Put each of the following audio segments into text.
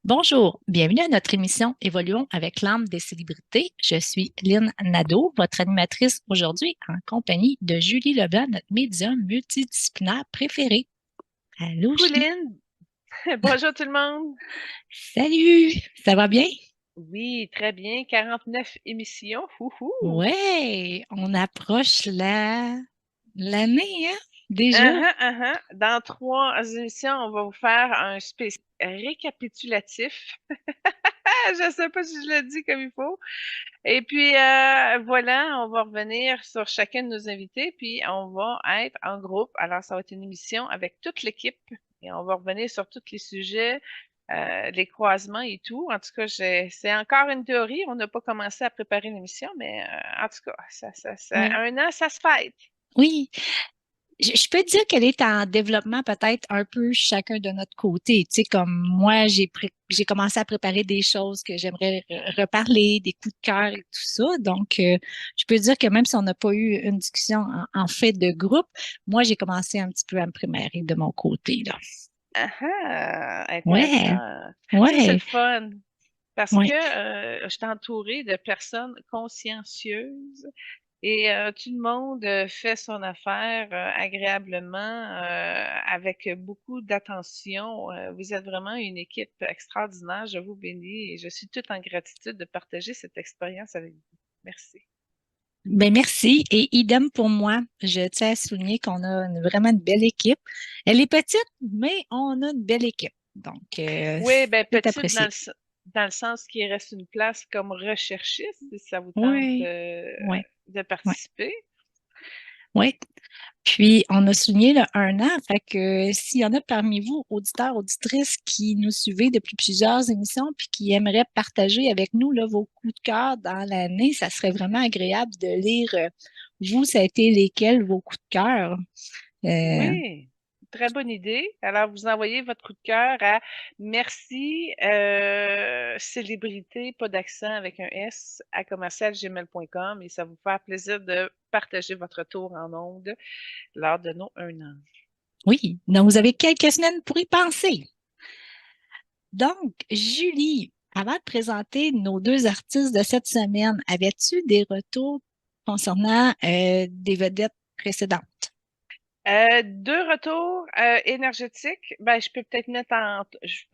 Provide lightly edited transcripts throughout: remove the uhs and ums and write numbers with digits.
Bonjour, bienvenue à notre émission Évoluons avec l'âme des célébrités. Je suis Lynn Nadeau, votre animatrice aujourd'hui en compagnie de Julie Leblanc, notre médium multidisciplinaire préféré. Allô, Julie? Pauline, bonjour tout le monde. Salut! Ça va bien? Oui, très bien. 49 émissions. Ouhou. Ouais, on approche l'année, hein? Déjà? Dans 3 émissions, on va vous faire un spécial récapitulatif. Je ne sais pas si je le dis comme il faut. Et puis, voilà, on va revenir sur chacun de nos invités, puis on va être en groupe. Alors, ça va être une émission avec toute l'équipe et on va revenir sur tous les sujets, les croisements et tout. En tout cas, c'est encore une théorie. On n'a pas commencé à préparer l'émission, mais en tout cas, Oui. un an, ça se fête. Oui, je peux dire qu'elle est en développement peut-être un peu chacun de notre côté. Tu sais, comme moi, j'ai commencé à préparer des choses que j'aimerais reparler, des coups de cœur et tout ça. Donc, je peux dire que même si on n'a pas eu une discussion en fait de groupe, moi, j'ai commencé un petit peu à me préparer de mon côté, là. Ouais, Intéressant. Ça, c'est le ouais, fun. Parce que ouais. je suis entourée de personnes consciencieuses. Et tout le monde fait son affaire agréablement, avec beaucoup d'attention. Vous êtes vraiment une équipe extraordinaire. Je vous bénis et je suis toute en gratitude de partager cette expérience avec vous. Merci. Ben merci et idem pour moi. Je tiens à souligner qu'on a vraiment une belle équipe. Elle est petite, mais on a une belle équipe. Donc, Oui, ben c'est petite apprécié. dans le sens qu'il reste une place comme recherchiste, si ça vous tente Oui, oui, de oui, participer. oui. Puis, on a souligné le 1 an. Fait que s'il y en a parmi vous, auditeurs, auditrices, qui nous suivez depuis plusieurs émissions puis qui aimeraient partager avec nous là, vos coups de cœur dans l'année, ça serait vraiment agréable de lire, vous, ça a été lesquels vos coups de cœur. Euh, Oui, très bonne idée. Alors, vous envoyez votre coup de cœur à merci célébrité, pas d'accent avec un S, à commercialgmail.com et ça vous faire plaisir de partager votre tour en ondes lors de nos 1 an. oui, donc vous avez quelques semaines pour y penser. Donc, Julie, avant de présenter nos deux artistes de cette semaine, avais-tu des retours concernant des vedettes précédentes? Deux retours énergétiques. Ben, je peux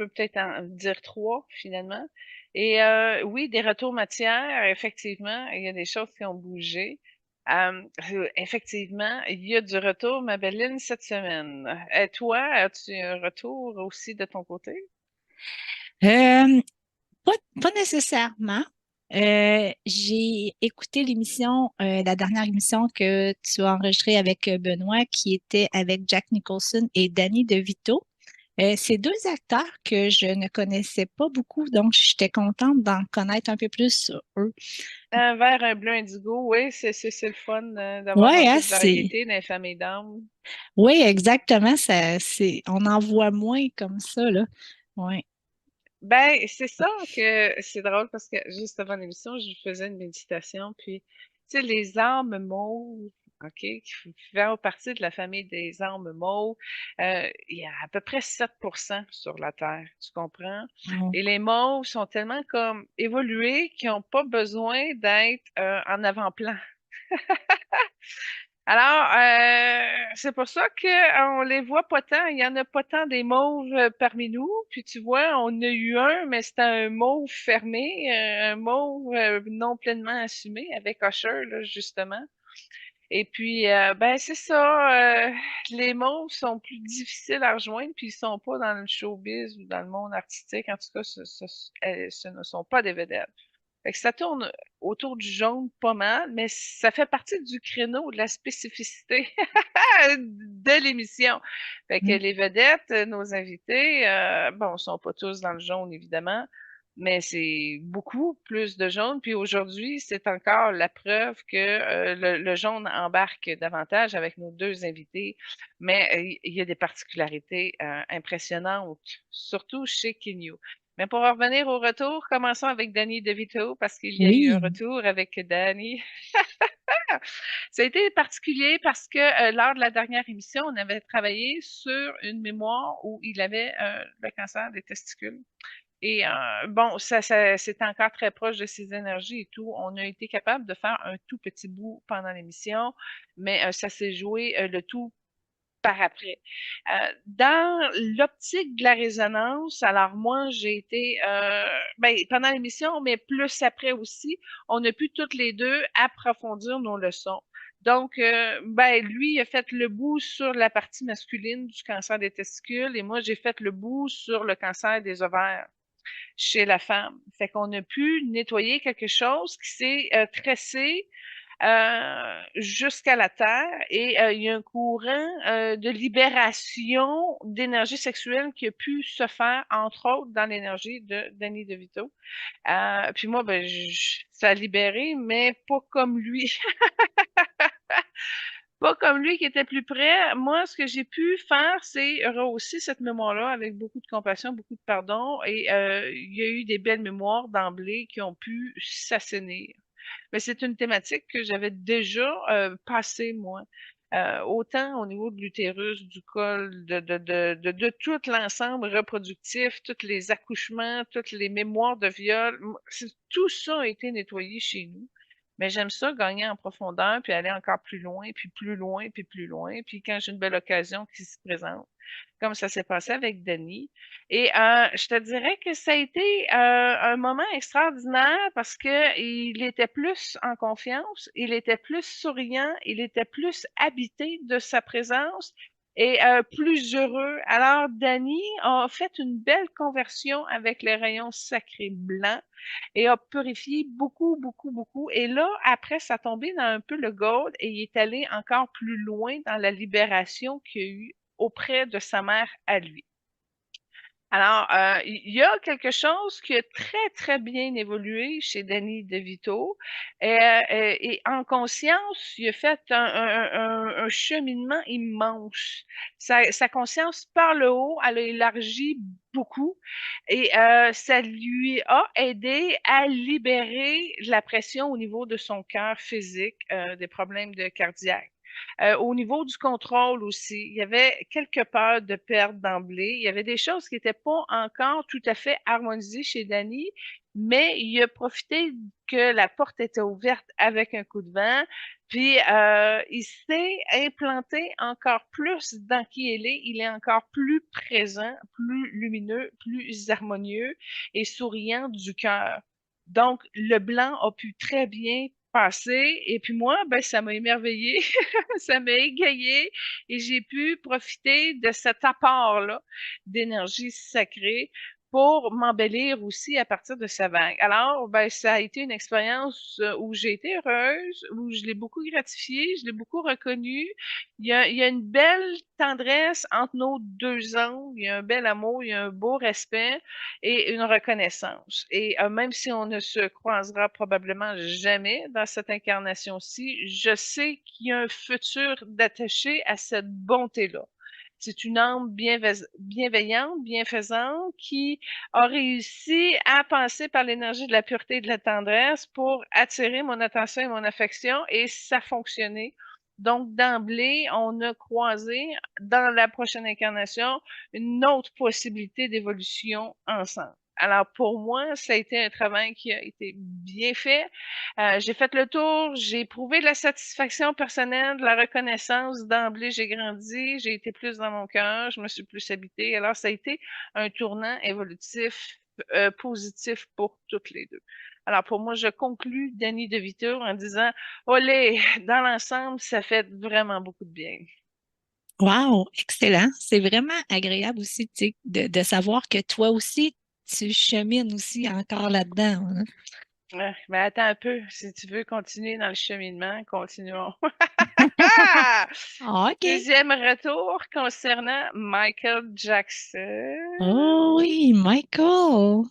peut-être en dire trois finalement. Et oui, des retours matière, effectivement, il y a des choses qui ont bougé. Effectivement, il y a du retour, ma belle Lynn, cette semaine. Et toi, as-tu un retour aussi de ton côté? Euh, pas nécessairement. J'ai écouté l'émission, la dernière émission que tu as enregistrée avec Benoît, qui était avec Jack Nicholson et Danny DeVito. C'est deux acteurs que je ne connaissais pas beaucoup, donc j'étais contente d'en connaître un peu plus sur eux. Un vert, un bleu indigo, oui, c'est le fun d'avoir un Ouais, hein, peu de variété dans les familles d'âmes. oui, exactement. On en voit moins comme ça, là. Ouais. Ben, c'est ça que c'est drôle parce que juste avant l'émission, je faisais une méditation, puis, tu sais, les âmes mauves, OK, qui font partie de la famille des âmes mauves, il y a à peu près 7% sur la Terre, tu comprends? Ouais. Et les mauves sont tellement comme évolués qu'ils n'ont pas besoin d'être en avant-plan. Alors, c'est pour ça qu'on les voit pas tant. Il y en a pas tant des mauves parmi nous. Puis tu vois, on a eu un, mais c'était un mauve fermé, un mauve non pleinement assumé avec Usher, là, justement. Et puis, ben c'est ça. Les mauves sont plus difficiles à rejoindre, puis ils sont pas dans le showbiz ou dans le monde artistique. En tout cas, ce ne sont pas des vedettes. Fait que ça tourne autour du jaune pas mal, mais ça fait partie du créneau de la spécificité de l'émission. Fait que Mm. les vedettes, nos invités, bon, ils sont pas tous dans le jaune, évidemment, mais c'est beaucoup plus de jaune. Puis aujourd'hui, c'est encore la preuve que le jaune embarque davantage avec nos deux invités. Mais il y a des particularités impressionnantes, surtout chez Kenyo. Mais pour en revenir au retour, commençons avec Danny DeVito parce qu'il y a eu un Oui. retour avec Danny. Ça a été particulier parce que lors de la dernière émission, on avait travaillé sur une mémoire où il avait le cancer des testicules. Et bon, c'est encore très proche de ses énergies et tout. On a été capable de faire un tout petit bout pendant l'émission, mais ça s'est joué le tout par après. Dans l'optique de la résonance, alors moi, j'ai été, ben, pendant l'émission, mais plus après aussi, on a pu toutes les deux approfondir nos leçons. Donc, ben, lui, il a fait le bout sur la partie masculine du cancer des testicules et moi, j'ai fait le bout sur le cancer des ovaires chez la femme. Fait qu'on a pu nettoyer quelque chose qui s'est tressé jusqu'à la Terre et il y a un courant de libération d'énergie sexuelle qui a pu se faire, entre autres, dans l'énergie de Danny DeVito. Puis moi, ben, ça a libéré, mais pas comme lui. Pas comme lui qui était plus près. Moi, ce que j'ai pu faire, c'est rehausser cette mémoire-là avec beaucoup de compassion, beaucoup de pardon. Et il y a eu des belles mémoires d'emblée qui ont pu s'assainir. Mais c'est une thématique que j'avais déjà passée, moi. Autant au niveau de l'utérus, du col, de tout l'ensemble reproductif, tous les accouchements, toutes les mémoires de viol. Tout ça a été nettoyé chez nous. Mais j'aime ça gagner en profondeur, puis aller encore plus loin, puis plus loin, puis plus loin. Puis quand j'ai une belle occasion qui se présente, comme ça s'est passé avec Denis. Et je te dirais que ça a été un moment extraordinaire parce que il était plus en confiance, il était plus souriant, il était plus habité de sa présence et plus heureux. Alors, Danny a fait une belle conversion avec les rayons sacrés blancs et a purifié beaucoup, beaucoup, beaucoup. Et là, après, ça a tombé dans un peu le gold et il est allé encore plus loin dans la libération qu'il y a eu auprès de sa mère à lui. Alors, il y a quelque chose qui a très, très bien évolué chez Danny DeVito. Et en conscience, il a fait un cheminement immense. Sa conscience par le haut, elle a élargi beaucoup et ça lui a aidé à libérer la pression au niveau de son cœur physique, des problèmes de cardiaque. Au niveau du contrôle aussi, il y avait quelques peurs de perdre d'emblée. Il y avait des choses qui n'étaient pas encore tout à fait harmonisées chez Danny, mais il a profité que la porte était ouverte avec un coup de vent, puis il s'est implanté encore plus dans qui il est. Il est encore plus présent, plus lumineux, plus harmonieux et souriant du cœur. Donc, le blanc a pu très bien passer. Et puis moi, ben, ça m'a émerveillée, ça m'a égayée et j'ai pu profiter de cet apport-là d'énergie sacrée pour m'embellir aussi à partir de sa vague. Alors, ben, ça a été une expérience où j'ai été heureuse, où je l'ai beaucoup gratifiée, je l'ai beaucoup reconnue. Il y a une belle tendresse entre nos deux âmes, il y a un bel amour, il y a un beau respect et une reconnaissance. Et même si on ne se croisera probablement jamais dans cette incarnation-ci, je sais qu'il y a un futur d'attaché à cette bonté-là. C'est une âme bienveillante, bienfaisante, qui a réussi à passer par l'énergie de la pureté et de la tendresse pour attirer mon attention et mon affection, et ça a fonctionné. Donc, d'emblée, on a croisé dans la prochaine incarnation une autre possibilité d'évolution ensemble. Alors, pour moi, ça a été un travail qui a été bien fait. J'ai fait le tour, j'ai éprouvé de la satisfaction personnelle, de la reconnaissance. D'emblée, j'ai grandi, j'ai été plus dans mon cœur, je me suis plus habitée. Alors, ça a été un tournant évolutif positif pour toutes les deux. Alors, pour moi, je conclus Danny DeVito en disant, olé, dans l'ensemble, ça fait vraiment beaucoup de bien. Wow, excellent. C'est vraiment agréable aussi, tu sais, de savoir que toi aussi, tu chemines aussi encore là-dedans, hein. Ouais, mais attends un peu, si tu veux continuer dans le cheminement, continuons. Ah, OK. Deuxième retour concernant Michael Jackson. Oh oui, Michael.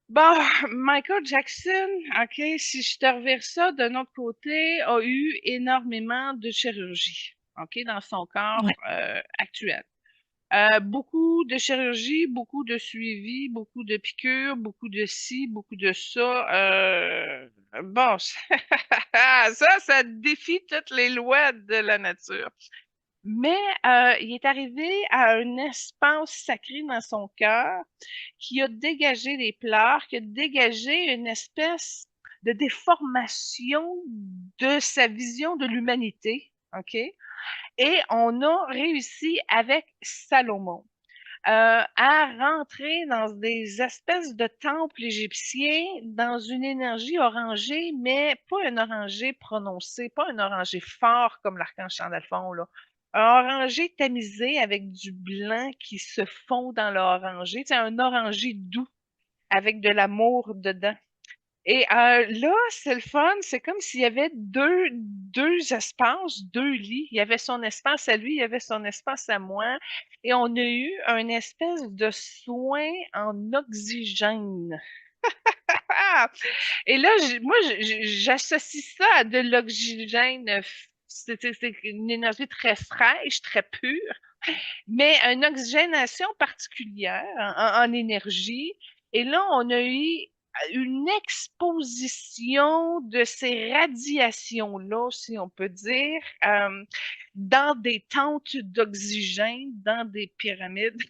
Bon, Michael Jackson, OK, si je te revers ça d'un autre côté, a eu énormément de chirurgie, OK, dans son corps Ouais. actuel. Beaucoup de chirurgie, beaucoup de suivi, beaucoup de piqûres, beaucoup de ci, beaucoup de ça. Bon, ça défie toutes les lois de la nature. mais il est arrivé à un espace sacré dans son cœur qui a dégagé des pleurs, qui a dégagé une espèce de déformation de sa vision de l'humanité, OK? Et on a réussi avec Salomon à rentrer dans des espèces de temples égyptiens dans une énergie orangée, mais pas une orangée prononcée, pas un orangé fort comme l'archange Sandalphon, là. Un orangé tamisé avec du blanc qui se fond dans l'orangé. C'est un orangé doux avec de l'amour dedans. Et là, c'est le fun, c'est comme s'il y avait deux espaces, deux lits. Il y avait son espace à lui, il y avait son espace à moi. Et on a eu un espèce de soin en oxygène. Ah! Et là, moi, j'associe ça à de l'oxygène. C'est une énergie très fraîche, très pure, mais une oxygénation particulière en énergie. Et là, on a eu une exposition de ces radiations-là, si on peut dire, dans des tentes d'oxygène, dans des pyramides.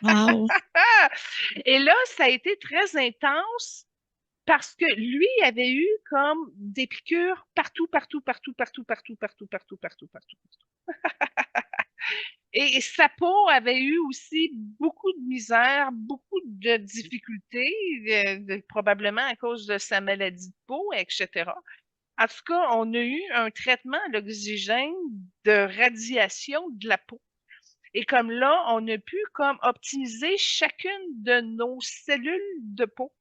Wow. Et là, ça a été très intense parce que lui avait eu comme des piqûres partout, partout, partout, partout, partout, partout, partout, partout, partout. Et sa peau avait eu aussi beaucoup de misère, beaucoup de difficultés, probablement à cause de sa maladie de peau, etc. En tout cas, on a eu un traitement à l'oxygène de radiation de la peau. Et comme là, on a pu comme optimiser chacune de nos cellules de peau.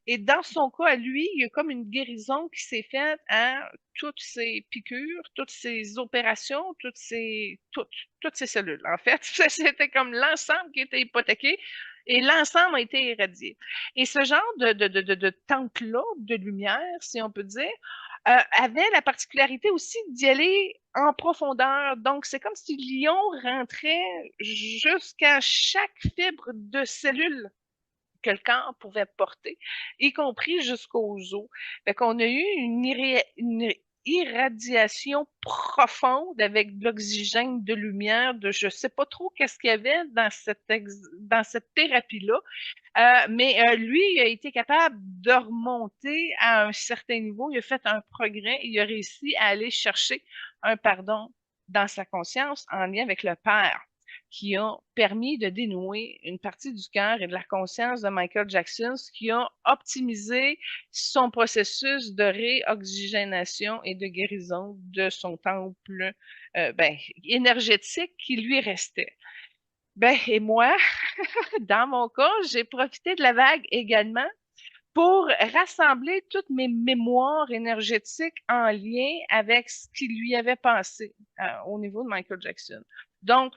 Et dans son cas, à lui, il y a comme une guérison qui s'est faite à toutes ces piqûres, toutes ces opérations, toutes ces cellules. En fait, c'était comme l'ensemble qui était hypothéqué et l'ensemble a été éradié. Et ce genre de tente-là, de lumière, si on peut dire, avait la particularité aussi d'y aller en profondeur. Donc, c'est comme si le lion rentrait jusqu'à chaque fibre de cellule que le corps pouvait porter, y compris jusqu'aux os. Fait qu'on a eu une irradiation profonde avec de l'oxygène, de lumière, de je sais pas trop qu'est-ce qu'il y avait dans cette thérapie-là, mais lui, il a été capable de remonter à un certain niveau, il a fait un progrès, il a réussi à aller chercher un pardon dans sa conscience en lien avec le Père qui a permis de dénouer une partie du cœur et de la conscience de Michael Jackson, ce qui a optimisé son processus de réoxygénation et de guérison de son temple énergétique qui lui restait. Ben, et moi, dans mon cas, j'ai profité de la vague également pour rassembler toutes mes mémoires énergétiques en lien avec ce qui lui avait passé au niveau de Michael Jackson. Donc,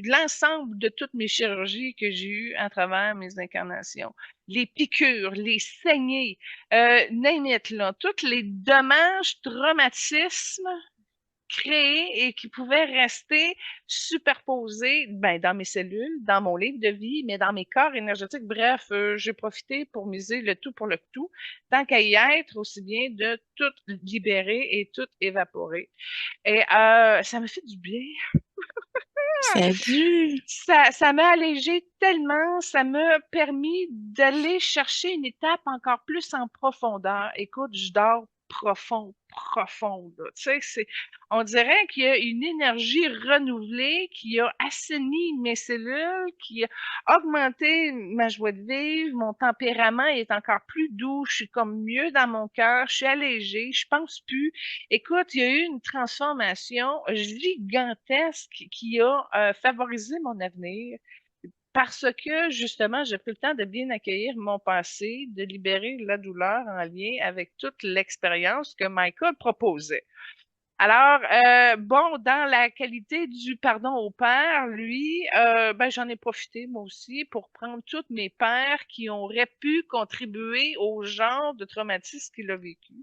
l'ensemble de toutes mes chirurgies que j'ai eues à travers mes incarnations, les piqûres, les saignées, name it, là, tous les dommages, traumatismes créés et qui pouvaient rester superposés ben, dans mes cellules, dans mon livre de vie, mais dans mes corps énergétiques. Bref, j'ai profité pour miser le tout pour le tout, tant qu'à y être, aussi bien de tout libérer et tout évaporer. Et ça me fait du bien. Ça a dû. Ça m'a allégé tellement, ça m'a permis d'aller chercher une étape encore plus en profondeur. Écoute, je dors profond, profond, là. Tu sais, on dirait qu'il y a une énergie renouvelée qui a assaini mes cellules, qui a augmenté ma joie de vivre, mon tempérament est encore plus doux, je suis comme mieux dans mon cœur, je suis allégée, je pense plus. Écoute, il y a eu une transformation gigantesque qui a favorisé mon avenir parce que justement, j'ai pris le temps de bien accueillir mon passé, de libérer la douleur en lien avec toute l'expérience que Michael proposait. Alors, bon, dans la qualité du pardon au père, lui, ben, j'en ai profité moi aussi pour prendre tous mes pères qui auraient pu contribuer au genre de traumatisme qu'il a vécu.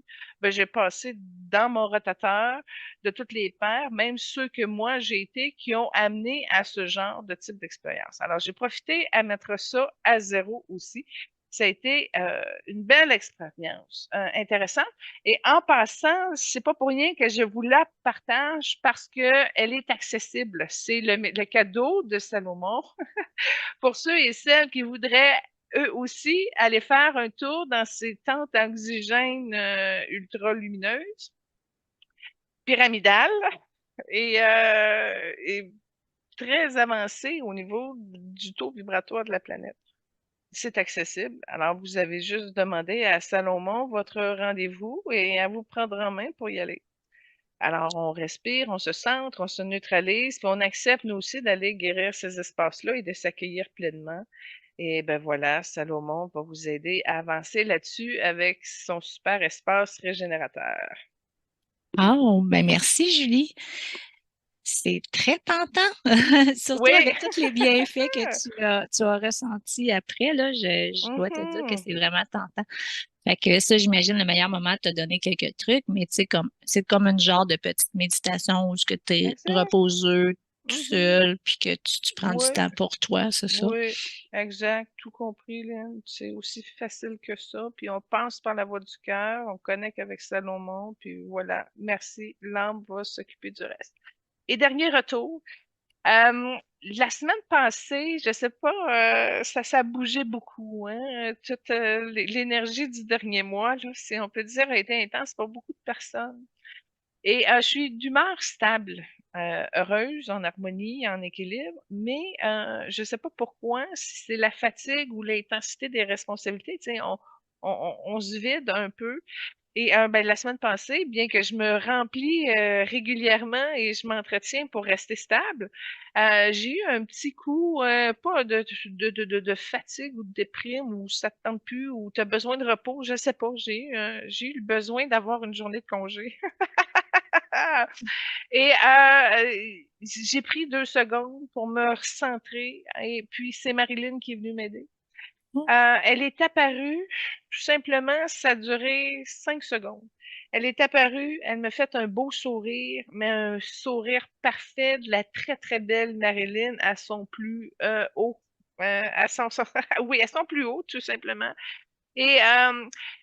Ben, j'ai passé dans mon rotateur de tous les pères, même ceux que moi j'ai été, qui ont amené à ce genre de type d'expérience. Alors, j'ai profité à mettre ça à zéro aussi. Ça a été une belle expérience, intéressante. Et en passant, c'est pas pour rien que je vous la partage parce que elle est accessible. C'est le cadeau de Salomon pour ceux et celles qui voudraient eux aussi aller faire un tour dans ces tentes à oxygène ultra lumineuses, pyramidales et très avancées au niveau du taux vibratoire de la planète. C'est accessible. Alors, vous avez juste demandé à Salomon votre rendez-vous et elle vous prendra en main pour y aller. Alors, on respire, on se centre, on se neutralise, puis on accepte, nous aussi, d'aller guérir ces espaces-là et de s'accueillir pleinement. Et ben voilà, Salomon va vous aider à avancer là-dessus avec son super espace régénérateur. Oh, ben merci, Julie. C'est très tentant, surtout Oui! avec tous les bienfaits que tu as ressentis après, là, je dois te dire que Mhm. c'est vraiment tentant. Fait que ça, j'imagine, le meilleur moment de te donner quelques trucs, mais tu sais, c'est comme une genre de petite méditation où ce que tu es Exact. reposeux, tout Mhm. seul, puis que tu prends du Oui. temps pour toi, c'est ça? Oui, exact, tout compris, Lynn. C'est aussi facile que ça. Puis on passe par la voie du cœur, on connecte avec Salomon, puis voilà. Merci, l'âme va s'occuper du reste. Et dernier retour. La semaine passée, je sais pas, ça a bougé beaucoup, hein. Toute l'énergie du dernier mois, là, si on peut dire, a été intense pour beaucoup de personnes. Et je suis d'humeur stable, heureuse, en harmonie, en équilibre, mais je ne sais pas pourquoi, si c'est la fatigue ou l'intensité des responsabilités, tu sais, on se vide un peu. Et ben, la semaine passée, bien que je me remplis régulièrement et je m'entretiens pour rester stable, j'ai eu un petit coup, pas de fatigue ou de déprime ou ça te tente plus ou tu as besoin de repos, je sais pas. J'ai eu le besoin d'avoir une journée de congé. Et j'ai pris 2 secondes pour me recentrer et puis c'est Marilyn qui est venue m'aider. Oh, Elle est apparue, tout simplement, ça a duré 5 secondes. Elle est apparue, elle me fait un beau sourire, mais un sourire parfait de la très, très belle Marilyn à son plus haut. À son oui, à son plus haut, tout simplement. Et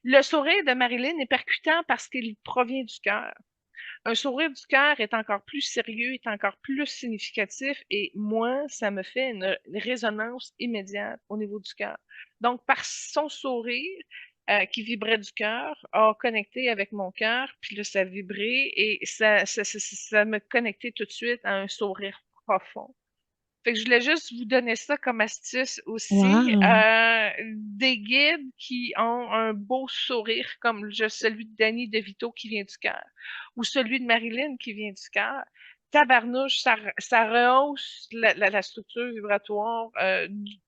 le sourire de Marilyn est percutant parce qu'il provient du cœur. Un sourire du cœur est encore plus sérieux, est encore plus significatif et moi, ça me fait une résonance immédiate au niveau du cœur. Donc, par son sourire qui vibrait du cœur, a connecté avec mon cœur, puis là, ça a vibré et ça me connectait tout de suite à un sourire profond. Fait que je voulais juste vous donner ça comme astuce aussi. wow. Des guides qui ont un beau sourire comme celui de Danny DeVito qui vient du cœur ou celui de Marilyn qui vient du cœur. Tabarnouche, ça rehausse la structure vibratoire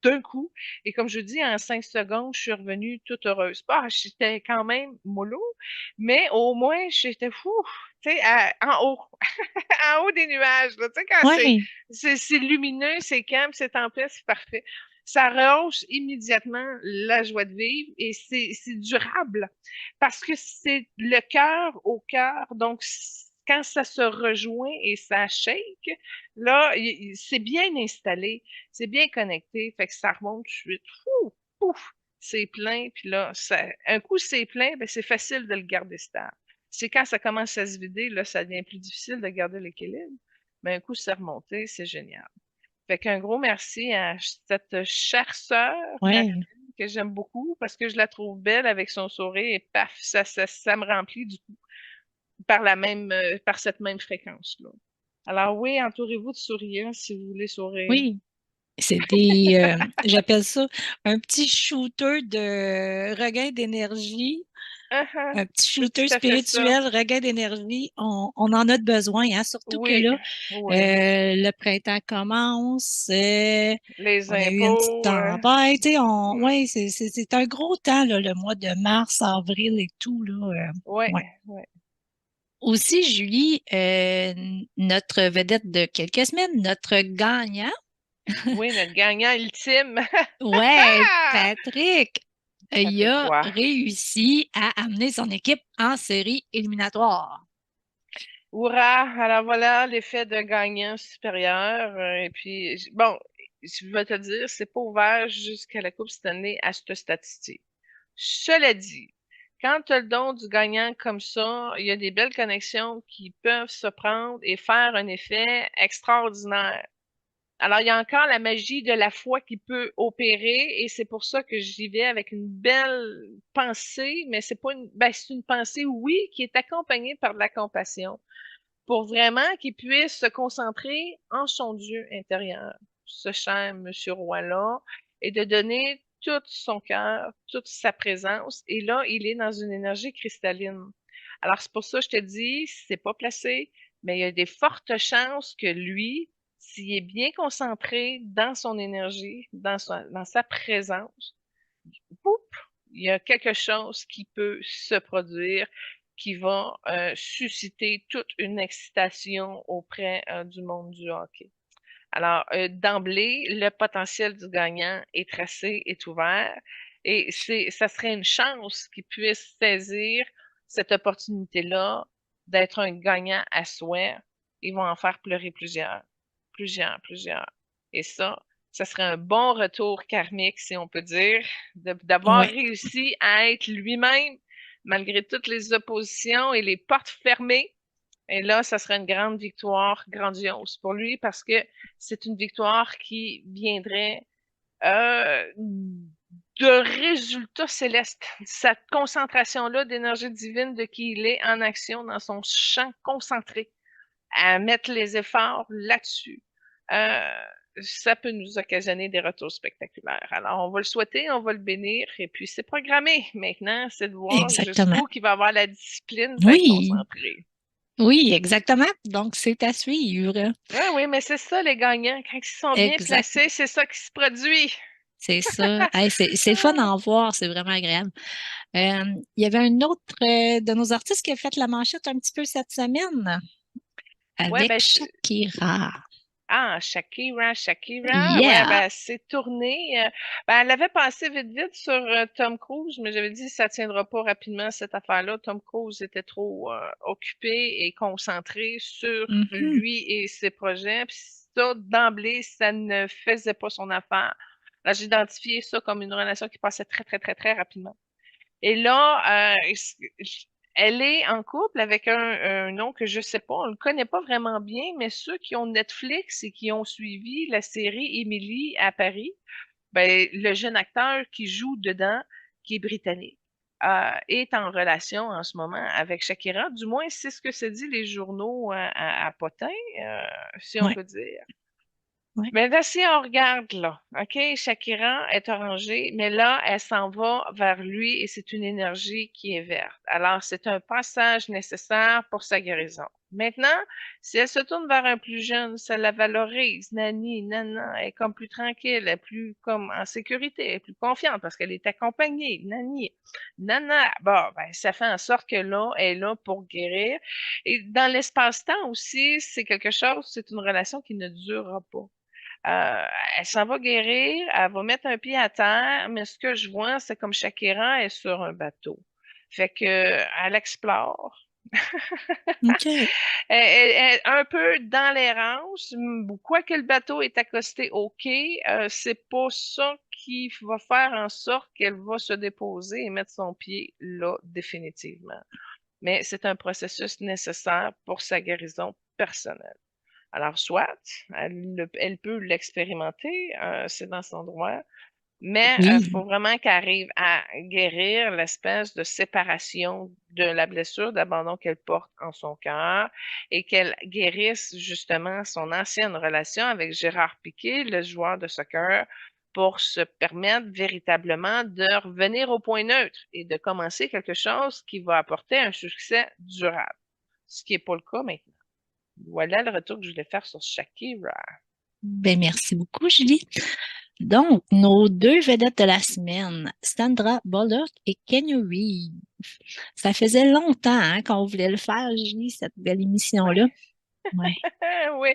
d'un coup. Et comme je dis, en 5 secondes, je suis revenue toute heureuse. Bah, j'étais quand même mollo, mais au moins, j'étais fou, tu sais, en haut, en haut des nuages. Là, tu sais, quand Oui, c'est lumineux, c'est calme, c'est en paix, c'est parfait. Ça rehausse immédiatement la joie de vivre et c'est durable parce que c'est le cœur au cœur. Donc, quand ça se rejoint et ça shake, là, c'est bien installé, c'est bien connecté, fait que ça remonte tout de suite. Fou, pouf, c'est plein, puis là, un coup c'est plein, ben c'est facile de le garder stable. C'est quand ça commence à se vider, là, ça devient plus difficile de garder l'équilibre. Mais un coup, c'est remonté, c'est génial. Fait qu'un gros merci à cette chère sœur, Marilyn, oui. que j'aime beaucoup parce que je la trouve belle avec son sourire et paf, ça me remplit du coup par cette même fréquence-là. Alors oui, entourez-vous de souriants si vous voulez sourire. Oui. J'appelle ça un petit shooter de regain d'énergie, Ah ah, un petit c'est tout shooter à fait ça. spirituel, regain d'énergie. On en a de besoin, hein, surtout que Oui, là, oui. le printemps commence, Les on a eu une petite impôts, tempête, tu sais, mm, ouais, c'est un gros temps, là, le mois de mars, avril et tout, là. ouais, Ouais. ouais. Aussi, Julie, notre vedette de quelques semaines, notre gagnant, Oui, notre gagnant ultime. ouais, Patrick, il Patrick a Roy. réussi à amener son équipe en série éliminatoire. Hourra! Alors voilà l'effet de gagnant supérieur. Et puis, bon, je vais te dire, c'est pas ouvert jusqu'à la Coupe Stanley à ce stade-ci. Cela dit, quand tu as le don du gagnant comme ça, il y a des belles connexions qui peuvent se prendre et faire un effet extraordinaire. Alors, il y a encore la magie de la foi qui peut opérer et c'est pour ça que j'y vais avec une belle pensée, mais c'est pas c'est une pensée, oui, qui est accompagnée par de la compassion pour vraiment qu'il puisse se concentrer en son Dieu intérieur, ce cher Monsieur Roi-là, et de donner tout son cœur, toute sa présence. Et là, il est dans une énergie cristalline. Alors, c'est pour ça que je te dis, c'est pas placé, mais il y a des fortes chances que lui, s'il est bien concentré dans son énergie, dans sa présence, poup, il y a quelque chose qui peut se produire qui va susciter toute une excitation auprès du monde du hockey. Alors, d'emblée, le potentiel du gagnant est tracé, est ouvert, et ça serait une chance qu'il puisse saisir cette opportunité-là d'être un gagnant à souhait. Ils vont en faire pleurer plusieurs, plusieurs, plusieurs. Et ça serait un bon retour karmique, si on peut dire, d'avoir Ouais, réussi à être lui-même malgré toutes les oppositions et les portes fermées. Et là, ça serait une grande victoire grandiose pour lui parce que c'est une victoire qui viendrait de résultats célestes. Cette concentration-là d'énergie divine de qui il est en action dans son champ concentré, à mettre les efforts là-dessus. Euh, Ça peut nous occasionner des retours spectaculaires. Alors, on va le souhaiter, on va le bénir, et puis c'est programmé. Maintenant, c'est de voir exactement. jusqu'où il va avoir la discipline d'être Oui, concentré. oui, exactement. Donc, c'est à suivre. Ah oui, mais c'est ça, les gagnants. Quand ils sont bien Exact, placés, c'est ça qui se produit. c'est ça. Hey, c'est le fun à Ah, en voir, c'est vraiment agréable. Il y avait un autre de nos artistes qui a fait la manchette un petit peu cette semaine ouais, avec Shakira. Shakira, Shakira, ouais, Yeah! ben, c'est tourné. Elle avait passé vite, vite sur Tom Cruise, mais j'avais dit ça tiendra pas rapidement, cette affaire-là. Tom Cruise était trop occupé et concentré sur Mhm. lui et ses projets. Puis ça, d'emblée, ça ne faisait pas son affaire. Là, j'ai identifié ça comme une relation qui passait très, très, très, très rapidement. Et là, elle est en couple avec un nom que je sais pas, on le connaît pas vraiment bien, mais ceux qui ont Netflix et qui ont suivi la série Emily à Paris, ben, le jeune acteur qui joue dedans, qui est britannique, est en relation en ce moment avec Shakira. Du moins, c'est ce que se dit les journaux à Potin, euh, si on Ouais, peut dire. ouais. Mais là, si on regarde là, OK, Shakira est orangée, mais là, elle s'en va vers lui et c'est une énergie qui est verte. Alors, c'est un passage nécessaire pour sa guérison. Maintenant, si elle se tourne vers un plus jeune, ça la valorise. Nani, nana, elle est comme plus tranquille, elle est plus comme en sécurité, elle est plus confiante parce qu'elle est accompagnée. Nani, nana, bon, ben, ça fait en sorte que là, elle est là pour guérir. Et dans l'espace-temps aussi, c'est quelque chose, c'est une relation qui ne durera pas. Euh, Elle s'en va guérir, elle va mettre un pied à terre, mais ce que je vois, c'est comme Shakira est sur un bateau. Fait que, elle explore. OK. Elle est un peu dans l'errance. Quoique le bateau est accosté au quai, c'est pas ça qui va faire en sorte qu'elle va se déposer et mettre son pied là définitivement. Mais c'est un processus nécessaire pour sa guérison personnelle. Alors, soit, elle peut l'expérimenter, c'est dans son droit, mais il Oui. faut vraiment qu'elle arrive à guérir l'espèce de séparation de la blessure d'abandon qu'elle porte en son cœur et qu'elle guérisse justement son ancienne relation avec Gérard Piquet, le joueur de soccer, pour se permettre véritablement de revenir au point neutre et de commencer quelque chose qui va apporter un succès durable, ce qui n'est pas le cas maintenant. Voilà le retour que je voulais faire sur Shakira. Ben, merci beaucoup, Julie. Donc, nos deux vedettes de la semaine, Sandra Bullock et Kenny Reeves. Ça faisait longtemps hein, qu'on voulait le faire, Julie, cette belle Ouais. émission-là. Ouais. Oui,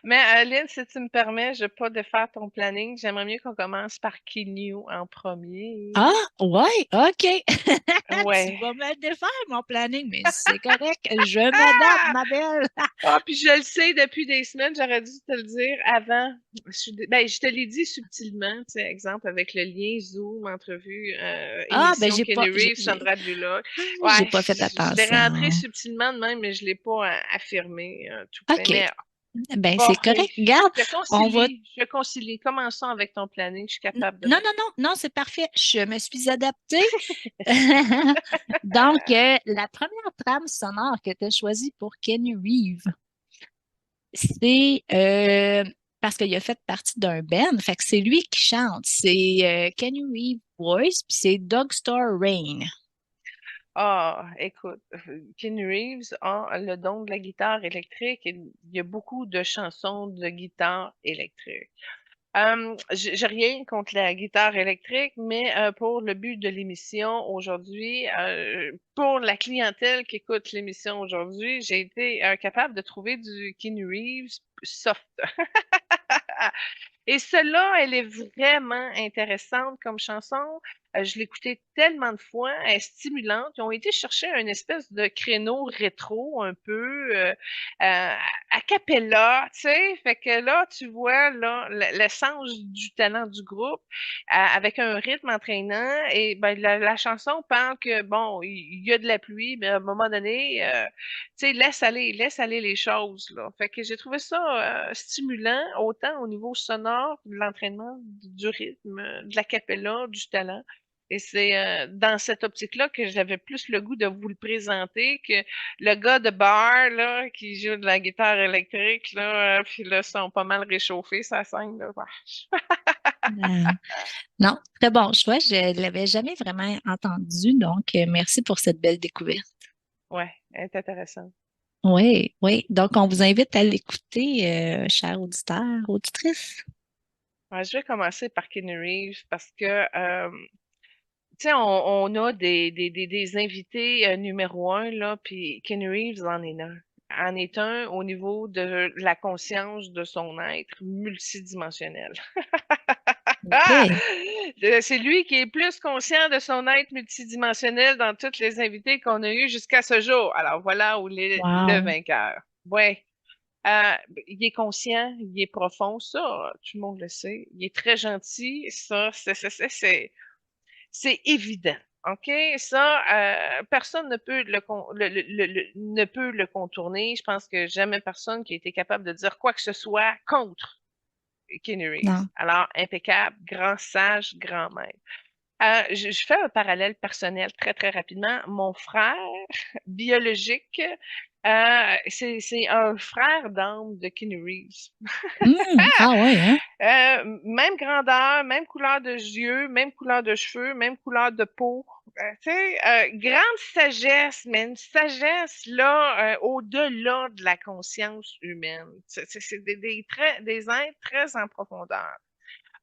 mais Lynn, si tu me permets, je ne vais pas défaire ton planning. J'aimerais mieux qu'on commence par Kenyu en Ah, premier. ouais, OK. Tu Ouais. vas me défaire mon planning, mais c'est correct. Je m'adapte, ma belle. Ah, puis je le sais depuis des semaines, j'aurais dû te le dire avant. Ben, je te l'ai dit subtilement, tu sais, exemple avec le lien Zoom, entrevue, Ah, ben, émission Kenny Reeves, Sandra Bullock. j'ai Ouais, pas fait je l'ai rentré attention. subtilement de même, mais je l'ai pas affirmé tout plein. OK. Mais Ben, bon, c'est correct. Regarde, on va. je concilie. Commençons avec ton planning, je suis capable de Non, faire non, ça. non, non, c'est parfait. Je me suis adaptée. Donc, la première trame sonore que tu as choisie pour Kenny Reeve, c'est parce qu'il a fait partie d'un band, fait que c'est lui qui chante. C'est Kenny Reeve Voice, puis c'est Dog Star Rain. Ah, écoute, Keanu Reeves a le don de la guitare électrique et il y a beaucoup de chansons de guitare électrique. J'ai rien contre la guitare électrique, mais pour le but de l'émission aujourd'hui, pour la clientèle qui écoute l'émission aujourd'hui, j'ai été capable de trouver du Keanu Reeves soft. Et celle-là, elle est vraiment intéressante comme chanson. Je l'ai écoutée tellement de fois, elle est stimulante. Ils ont été chercher une espèce de créneau rétro un peu a cappella, tu sais. Fait que là, tu vois là l'essence du talent du groupe avec un rythme entraînant. Et ben la chanson parle que bon, il y a de la pluie, mais à un moment donné, tu sais, laisse aller les choses, là. Fait que j'ai trouvé ça stimulant, autant au niveau sonore, de l'entraînement, du rythme, de la cappella, du talent. Et c'est dans cette optique-là que j'avais plus le goût de vous le présenter que le gars de bar, là, qui joue de la guitare électrique, là, puis là, sont pas mal réchauffés, sa scène, là. Ouais. Euh, non, très bon choix. Je ne l'avais jamais vraiment entendu, donc merci pour cette belle découverte. Ouais, elle est intéressante. Oui, oui. Donc, on vous invite à l'écouter, chers auditeurs, auditrices. Ouais, je vais commencer par Keanu Reeves parce que tu sais, on a des invités numéro un, là, puis Ken Reeves en est un au niveau de la conscience de son être multidimensionnel. Ah! OK. C'est lui qui est plus conscient de son être multidimensionnel dans tous les invités qu'on a eus jusqu'à ce jour. Alors voilà où est le Wow. vainqueur. Ouais. Euh, il est conscient, il est profond, ça, tout le monde le sait. Il est très gentil, ça, c'est évident. OK? Ça, personne ne peut ne peut le contourner. Je pense que jamais personne qui a été capable de dire quoi que ce soit contre Keanu Reeves. Non. Alors, impeccable, grand sage, grand maître. Je fais un parallèle personnel très, très rapidement. Mon frère biologique, c'est un frère d'âme de Keanu Reeves. Ah ouais, hein? Même grandeur, même couleur de yeux, même couleur de cheveux, même couleur de peau. Tu sais, grande sagesse, mais une sagesse là au-delà de la conscience humaine. C'est des êtres très en profondeur.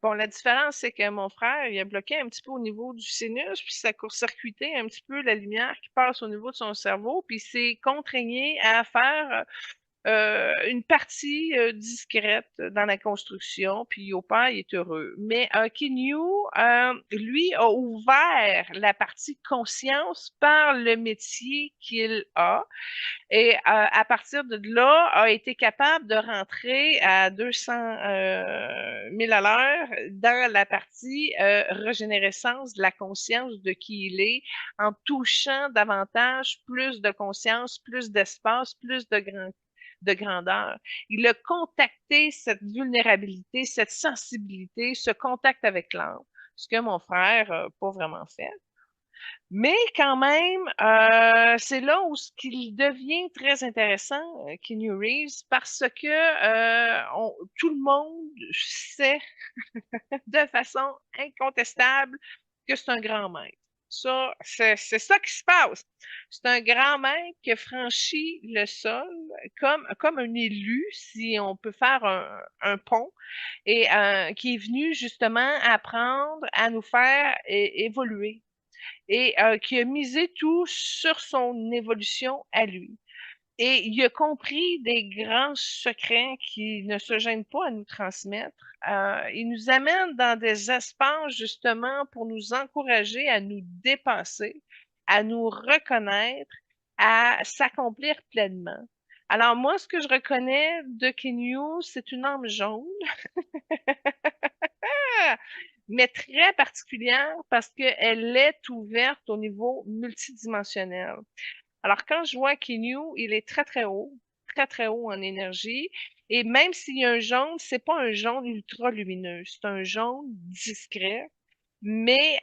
Bon, la différence, c'est que mon frère, il a bloqué un petit peu au niveau du sinus, puis ça court-circuité un petit peu la lumière qui passe au niveau de son cerveau, puis c'est contraigné à faire une partie discrète dans la construction, puis au père, il est heureux. Mais Kinyu, lui, a ouvert la partie conscience par le métier qu'il a. Et à partir de là, a été capable de rentrer à 200 000 à l'heure dans la partie régénérescence de la conscience de qui il est, en touchant davantage plus de conscience, plus d'espace, plus de grandeur. Il a contacté cette vulnérabilité, cette sensibilité, ce contact avec l'âme, ce que mon frère n'a pas vraiment fait. Mais quand même, c'est là où ce qu'il devient très intéressant, Keanu Reeves, parce que tout le monde sait de façon incontestable que c'est un grand maître. Ça, c'est ça qui se passe. C'est un grand maître qui a franchi le sol comme un élu, si on peut faire un pont, et qui est venu justement apprendre à nous faire évoluer et qui a misé tout sur son évolution à lui. Et il a compris des grands secrets qu'il ne se gêne pas à nous transmettre. Il nous amène dans des espaces justement pour nous encourager à nous dépasser, à nous reconnaître, à s'accomplir pleinement. Alors moi, ce que je reconnais de Kenyu, c'est une âme jaune, mais très particulière parce qu'elle est ouverte au niveau multidimensionnel. Alors, quand je vois Kinyu, il est très, très haut en énergie. Et même s'il y a un jaune, c'est pas un jaune ultra lumineux. C'est un jaune discret. Mais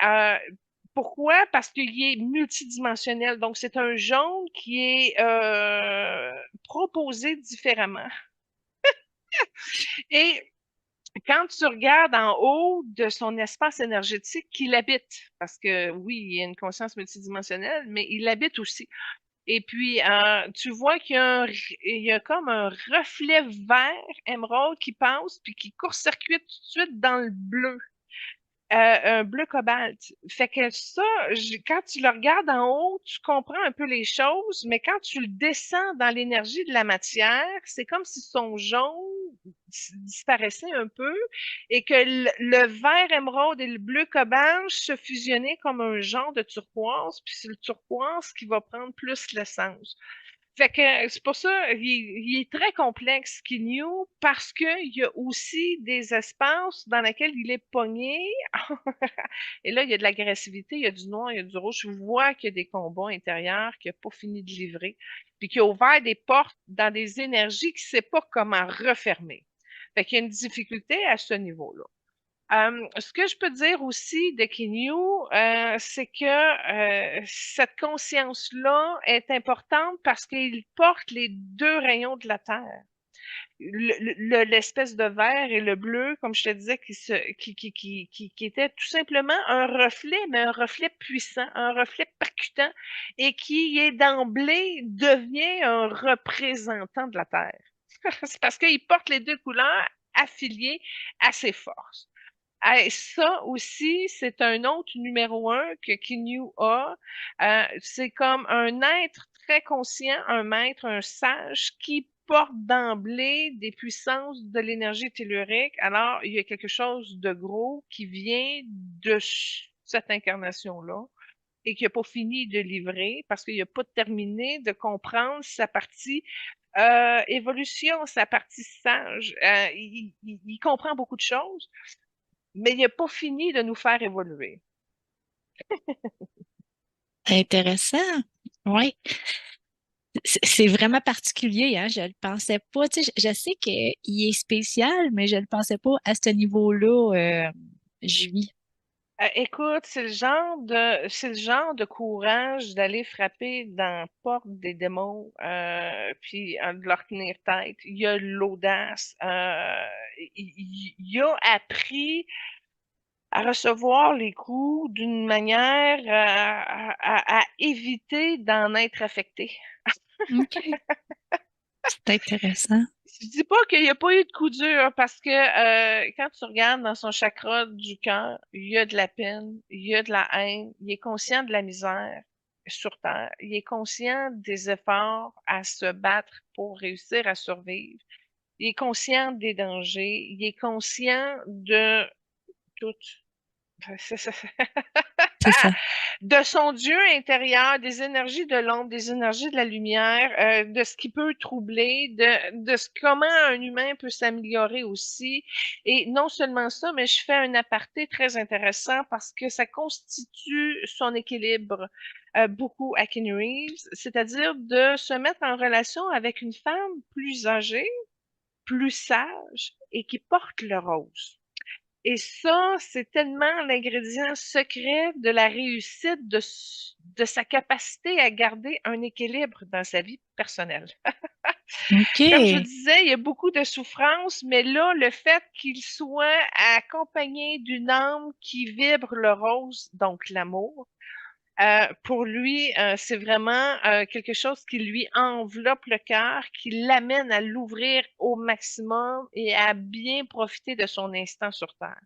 pourquoi? Parce qu'il est multidimensionnel. Donc, c'est un jaune qui est proposé différemment. Et quand tu regardes en haut de son espace énergétique qu'il habite, parce que oui, il y a une conscience multidimensionnelle, mais il habite aussi. Et puis, tu vois il y a comme un reflet vert émeraude qui passe, puis qui court-circuite tout de suite dans le bleu, un bleu cobalt. Fait que ça, quand tu le regardes en haut, tu comprends un peu les choses, mais quand tu le descends dans l'énergie de la matière, c'est comme si son jaune disparaissait un peu et que le vert émeraude et le bleu cobalt se fusionnaient comme un genre de turquoise, puis c'est le turquoise qui va prendre plus l'essence. Fait que c'est pour ça, il est très complexe, Kinyu, parce qu'il y a aussi des espaces dans lesquels il est pogné. Et là, il y a de l'agressivité, il y a du noir, il y a du rouge. Je vois qu'il y a des combats intérieurs, qu'il n'a pas fini de livrer, puis qu'il a ouvert des portes dans des énergies qu'il ne sait pas comment refermer. Fait qu'il y a une difficulté à ce niveau-là. Ce que je peux dire aussi de Kinyu, c'est que cette conscience-là est importante parce qu'il porte les deux rayons de la Terre. L'espèce de vert et le bleu, comme je te disais, qui était tout simplement un reflet, mais un reflet puissant, un reflet percutant, et qui est d'emblée devient un représentant de la Terre. C'est parce qu'il porte les deux couleurs affiliées à ses forces. Hey, ça aussi, c'est un autre numéro un que Kinyu a. C'est comme un être très conscient, un maître, un sage qui porte d'emblée des puissances de l'énergie tellurique. Alors, il y a quelque chose de gros qui vient de cette incarnation-là et qui n'a pas fini de livrer parce qu'il n'a pas terminé de comprendre sa partie évolution, sa partie sage. Il comprend beaucoup de choses, mais il n'a pas fini de nous faire évoluer. Intéressant. Oui. C'est vraiment particulier, hein? Je le pensais pas. Tu sais, je sais qu'il est spécial, mais je le pensais pas à ce niveau-là, Julie. Écoute, c'est le genre de courage d'aller frapper dans la porte des démons, puis de leur tenir tête. Il y a l'audace. Il a appris à recevoir les coups d'une manière à éviter d'en être affecté. OK. C'est intéressant. Je dis pas qu'il n'y a pas eu de coup dur parce que quand tu regardes dans son chakra du cœur, il y a de la peine, il y a de la haine, il est conscient de la misère sur Terre, il est conscient des efforts à se battre pour réussir à survivre, il est conscient des dangers, il est conscient de tout. C'est ça. De son Dieu intérieur, des énergies de l'ombre, des énergies de la lumière, de ce qui peut troubler, comment un humain peut s'améliorer aussi. Et non seulement ça, mais je fais un aparté très intéressant parce que ça constitue son équilibre beaucoup à Keanu Reeves, c'est-à-dire de se mettre en relation avec une femme plus âgée, plus sage et qui porte le rose. Et ça, c'est tellement l'ingrédient secret de la réussite de sa capacité à garder un équilibre dans sa vie personnelle. Comme je OK. disais, il y a beaucoup de souffrance, mais là, le fait qu'il soit accompagné d'une âme qui vibre le rose, donc l'amour, pour lui, c'est vraiment quelque chose qui lui enveloppe le cœur, qui l'amène à l'ouvrir au maximum et à bien profiter de son instant sur Terre.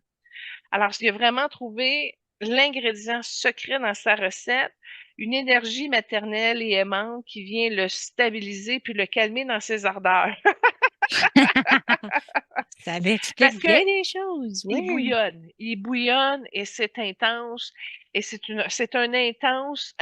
Alors, j'ai vraiment trouvé l'ingrédient secret dans sa recette, une énergie maternelle et aimante qui vient le stabiliser puis le calmer dans ses ardeurs. Ça m'explique Parce que bien les choses, ouais. il bouillonne et c'est intense et c'est un intense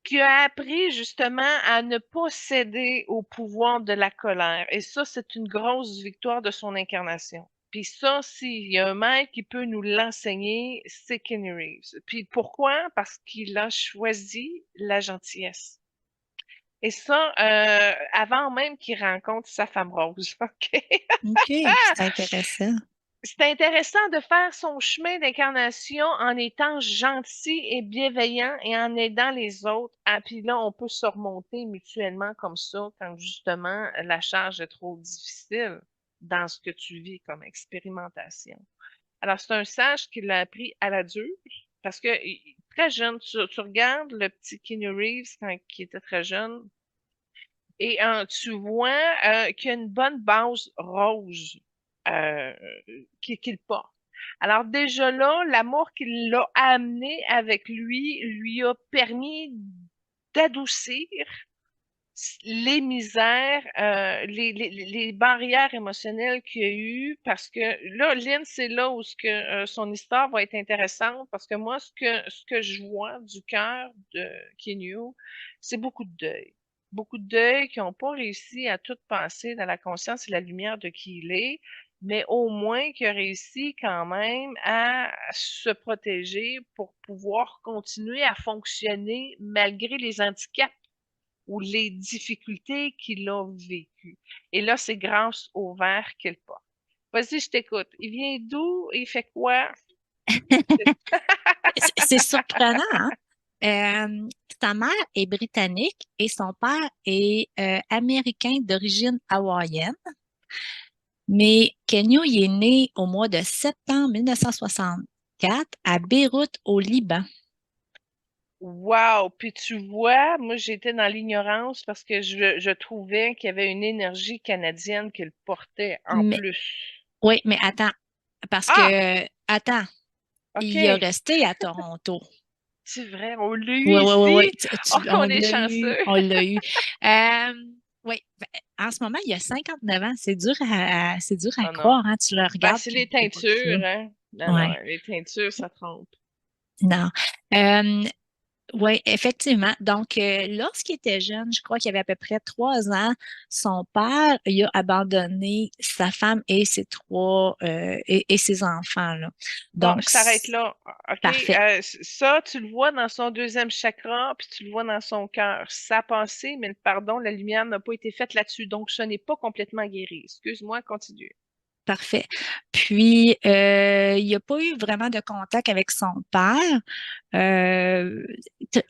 qui a appris justement à ne pas céder au pouvoir de la colère. Et ça, c'est une grosse victoire de son incarnation. Puis ça, s'il y a un maître qui peut nous l'enseigner, c'est Kenny Reeves. Puis pourquoi? Parce qu'il a choisi la gentillesse. Et ça, avant même qu'il rencontre sa femme rose. OK? OK, c'est intéressant. C'est intéressant de faire son chemin d'incarnation en étant gentil et bienveillant et en aidant les autres. Ah, puis là, on peut se remonter mutuellement comme ça quand justement la charge est trop difficile dans ce que tu vis comme expérimentation. Alors, c'est un sage qui l'a appris à la dure parce que très jeune, tu regardes le petit Keanu Reeves quand il était très jeune et tu vois qu'il y a une bonne base rose euh, qu'il porte. Alors déjà là, l'amour qu'il a amené avec lui a permis d'adoucir les misères, les barrières émotionnelles qu'il y a eu, parce que là, Lynn, c'est là où son histoire va être intéressante, parce que moi, ce que je vois du cœur de Kenyu, c'est beaucoup de deuil. Beaucoup de deuil qui n'ont pas réussi à tout passer dans la conscience et la lumière de qui il est, mais au moins qui a réussi quand même à se protéger pour pouvoir continuer à fonctionner malgré les handicaps ou les difficultés qu'il a vécues. Et là, c'est grâce au verre qu'il porte. Vas-y, je t'écoute. Il vient d'où? Il fait quoi? C'est surprenant, hein? Sa mère est britannique et son père est américain d'origine hawaïenne. Mais Kenyo, il est né au mois de septembre 1964 à Beyrouth, au Liban. Wow! Puis tu vois, moi j'étais dans l'ignorance parce que je trouvais qu'il y avait une énergie canadienne qu'il portait en Mais plus. oui, mais attends, parce Ah! que attends, il a OK. resté à Toronto. C'est vrai, on l'a eu Oui, oui, oui, oui. ici. Oh, On qu'on est l'a eu, chanceux. on l'a eu. Oui, ben, en ce moment, il a 59 ans. C'est dur à Oh non. croire, hein. Tu le Ben, regardes c'est puis les il n'est pas ça. teintures, hein? Non, non, Oui, les teintures, ça trompe. non. Euh, Oui, effectivement. Donc, lorsqu'il était jeune, je crois qu'il avait à peu près 3 ans, son père il a abandonné sa femme et et ses enfants, là. Bon, Donc, je t'arrête là. OK? parfait. Ça, tu le vois dans son deuxième chakra, puis tu le vois dans son cœur. Ça a passé, mais le pardon, la lumière n'a pas été faite là-dessus. Donc, ce n'est pas complètement guéri. Excuse-moi, continue. Parfait. Puis, il n'y a pas eu vraiment de contact avec son père, euh,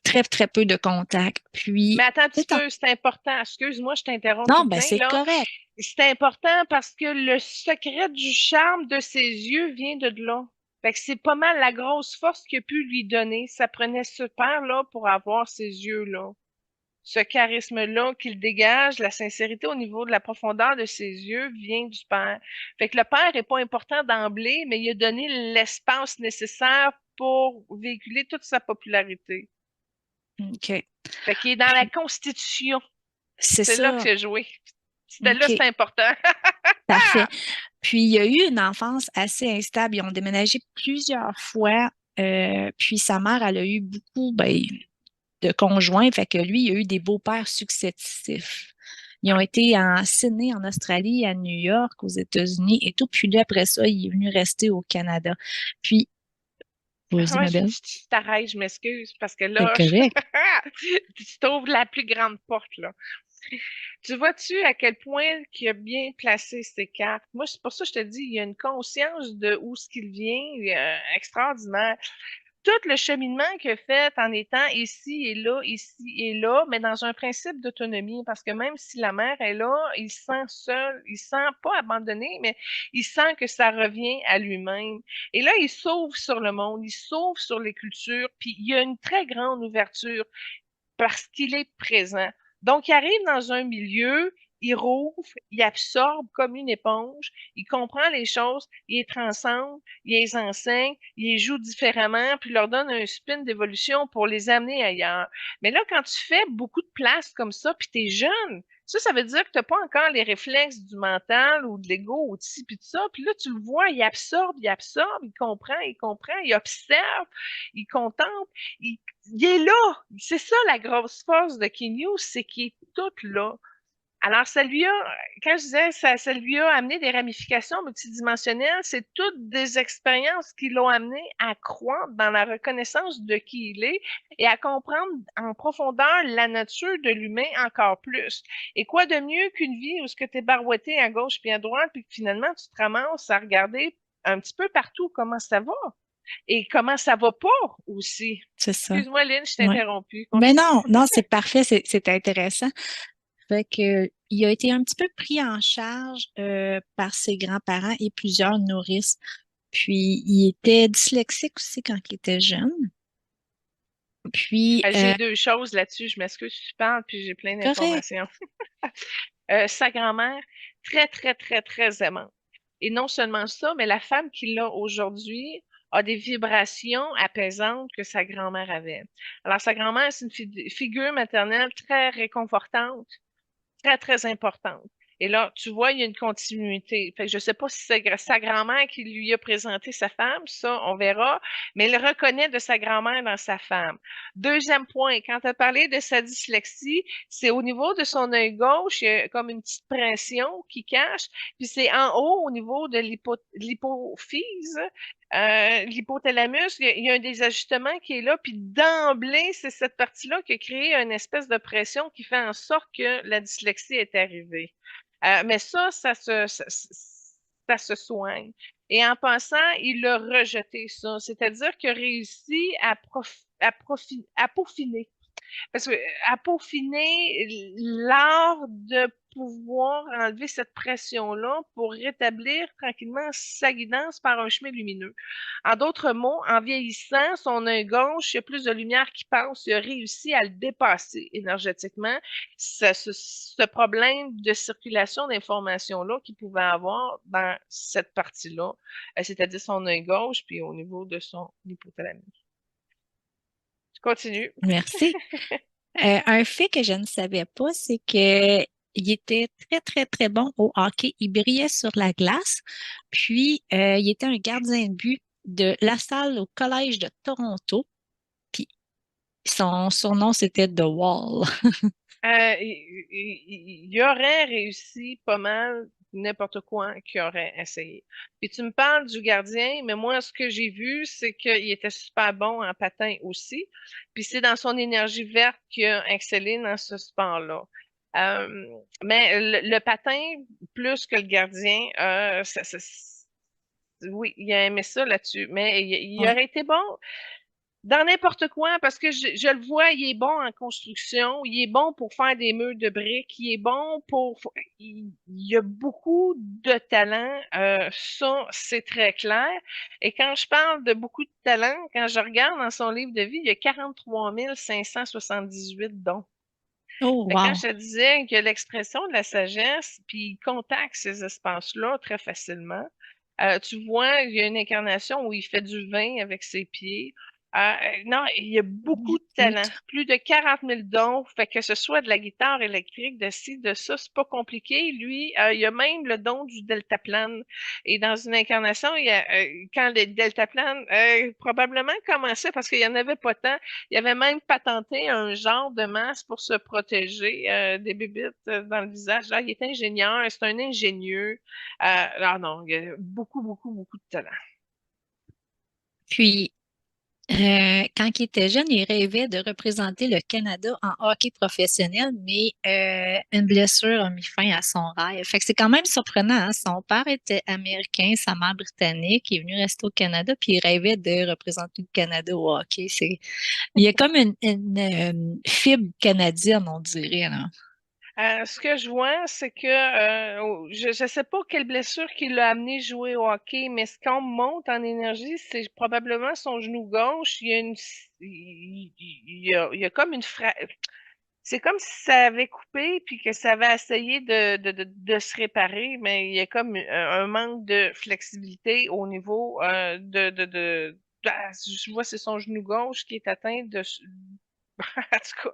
très, très peu de contact. Mais Puis, attends un petit c'est en- peu, c'est important. Excuse-moi, je t'interromps tout non, le ben plein, c'est là. correct. C'est important parce que le secret du charme de ses yeux vient de là. Fait que c'est pas mal la grosse force qu'il a pu lui donner. Ça prenait ce père-là pour avoir ces yeux-là. Ce charisme-là qu'il dégage, la sincérité au niveau de la profondeur de ses yeux vient du père. Fait que le père est pas important d'emblée, mais il a donné l'espace nécessaire pour véhiculer toute sa popularité. OK. Fait qu'il est dans la Puis, constitution. c'est C'est là que ça. c'est joué. C'était là, OK. c'est important. Parfait. Puis, il y a eu une enfance assez instable. Ils ont déménagé plusieurs fois. Puis, sa mère, elle a eu beaucoup ben, de conjoints. Fait que lui, il a eu des beaux-pères successifs. Ils ont été en Sydney, en Australie, à New York, aux États-Unis et tout. Puis, lui, après ça, il est venu rester au Canada. Puis, vas-y, Ouais, ma belle. je t'arrête, je m'excuse, parce que C'est là, correct. tu t'ouvres la plus grande porte, là. Tu vois-tu à quel point qu'il a bien placé ses cartes? Moi, c'est pour ça que je te dis, il y a une conscience de où ce qu'il vient, extraordinaire. Tout le cheminement qu'il a fait en étant ici et là, mais dans un principe d'autonomie, parce que même si la mère est là, il se sent seul, il se sent pas abandonné, mais il sent que ça revient à lui-même. Et là, il s'ouvre sur le monde, il s'ouvre sur les cultures, puis il y a une très grande ouverture parce qu'il est présent. Donc, il arrive dans un milieu il rouvre, il absorbe comme une éponge, il comprend les choses, il les transcende, il les enseigne, il les joue différemment, puis leur donne un spin d'évolution pour les amener ailleurs. Mais là, quand tu fais beaucoup de place comme ça, puis tu es jeune, ça veut dire que tu n'as pas encore les réflexes du mental ou de l'ego ou de ci, puis de ça. Puis là, tu le vois, il absorbe, il comprend, il observe, il contemple, il, il est là. C'est ça la grosse force de Kinyu, c'est qu'il est tout là. Alors, ça lui a, quand je disais, ça lui a amené des ramifications multidimensionnelles, c'est toutes des expériences qui l'ont amené à croître dans la reconnaissance de qui il est et à comprendre en profondeur la nature de l'humain encore plus. Et quoi de mieux qu'une vie où ce que tu es barouetté à gauche puis à droite, puis que finalement tu te ramasses à regarder un petit peu partout comment ça va et comment ça va pas aussi. C'est ça. Excuse-moi, Lynn, je t'ai Ouais. interrompu. Mais Continue. non, non, c'est parfait, c'est intéressant. Fait que, il a été un petit peu pris en charge par ses grands-parents et plusieurs nourrices. Puis, il était dyslexique aussi quand il était jeune. Puis, J'ai deux choses là-dessus. Je m'excuse, tu parles, puis j'ai plein correct, d'informations. Sa grand-mère, très, très, très, très aimante. Et non seulement ça, mais la femme qu'il a aujourd'hui a des vibrations apaisantes que sa grand-mère avait. Alors, sa grand-mère, c'est une figure maternelle très réconfortante, très, très importante. Et là, tu vois, il y a une continuité. Fait que je ne sais pas si c'est sa grand-mère qui lui a présenté sa femme, ça, on verra, mais il reconnaît de sa grand-mère dans sa femme. Deuxième point, quand tu as parlé de sa dyslexie, c'est au niveau de son œil gauche, il y a comme une petite pression qui cache, puis c'est en haut, au niveau de l'hypophyse, l'hypothalamus, il y a un désajustement qui est là, puis d'emblée, c'est cette partie-là qui a créé une espèce de pression qui fait en sorte que la dyslexie est arrivée. Mais ça se soigne. Et en passant, il a rejeté ça, c'est-à-dire qu'il a réussi à peaufiner parce que à peaufiner l'art de pouvoir enlever cette pression-là pour rétablir tranquillement sa guidance par un chemin lumineux. En d'autres mots, en vieillissant, son œil gauche, il y a plus de lumière qui passe, il a réussi à le dépasser énergétiquement, ce problème de circulation d'informations-là qu'il pouvait avoir dans cette partie-là, c'est-à-dire son œil gauche, puis au niveau de son hypothalamus. Je continue. merci. Un fait que je ne savais pas, c'est que il était très, très, très bon au hockey. Il brillait sur la glace. Puis, il était un gardien de but de la salle au Collège de Toronto. Puis, son surnom, c'était The Wall. Il aurait réussi pas mal n'importe quoi qu'il aurait essayé. Puis tu me parles du gardien, mais moi, ce que j'ai vu, c'est qu'il était super bon en patin aussi. Puis c'est dans son énergie verte qu'il a excellé dans ce sport-là. Mais le patin, plus que le gardien, oui, il a aimé ça là-dessus. Mais il Ouais. aurait été bon dans n'importe quoi, parce que je le vois, il est bon en construction, il est bon pour faire des murs de briques, il est bon il a beaucoup de talent, ça, c'est très clair. Et quand je parle de beaucoup de talent, quand je regarde dans son livre de vie, il y a 43 578 dons. Oh, Fait que quand wow. je te disais que l'expression de la sagesse, puis il contacte ces espaces-là très facilement, tu vois, il y a une incarnation où il fait du vin avec ses pieds. Non, il y a beaucoup de talent. Écoute. Plus de 40 000 dons. Fait que ce soit de la guitare électrique, de ci, de ça, c'est pas compliqué. Lui, il y a même le don du deltaplane. Et dans une incarnation, quand le deltaplane probablement commençait, parce qu'il n'y en avait pas tant, il avait même patenté un genre de masque pour se protéger des bébites dans le visage. Là, il est ingénieur, c'est un ingénieux. Alors non, il y a beaucoup, beaucoup, beaucoup de talent. Puis, quand il était jeune, il rêvait de représenter le Canada en hockey professionnel, mais une blessure a mis fin à son rêve. Fait que c'est quand même surprenant, hein. Son père était américain, sa mère britannique, il est venu rester au Canada, puis il rêvait de représenter le Canada au hockey. Il y a comme fibre canadienne, on dirait, là. Ce que je vois, c'est que je ne sais pas quelle blessure qui l'a amené jouer au hockey, mais ce qu'on monte en énergie, c'est probablement son genou gauche. Il y a comme une C'est comme si ça avait coupé puis que ça avait essayé de se réparer, mais il y a comme un manque de flexibilité au niveau je vois c'est son genou gauche qui est atteint de en tout cas,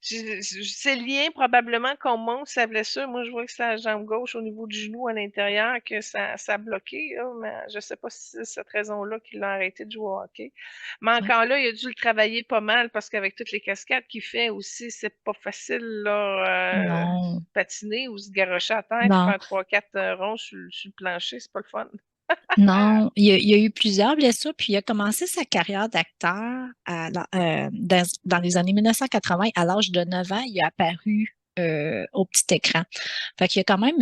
c'est lié probablement qu'on monte sa blessure. Moi, je vois que c'est la jambe gauche au niveau du genou à l'intérieur que ça a bloqué, là, mais je sais pas si c'est cette raison-là qu'il a arrêté de jouer au hockey. Mais Ouais. encore là, il a dû le travailler pas mal parce qu'avec toutes les cascades qu'il fait aussi, c'est pas facile là, Non, patiner ou se garrocher à terre puis non, faire trois, quatre ronds sur le plancher, c'est pas le fun. non. Il y a eu plusieurs blessures, puis il a commencé sa carrière d'acteur dans les années 1980. À l'âge de 9 ans, il a apparu au petit écran. Fait qu'il y a quand même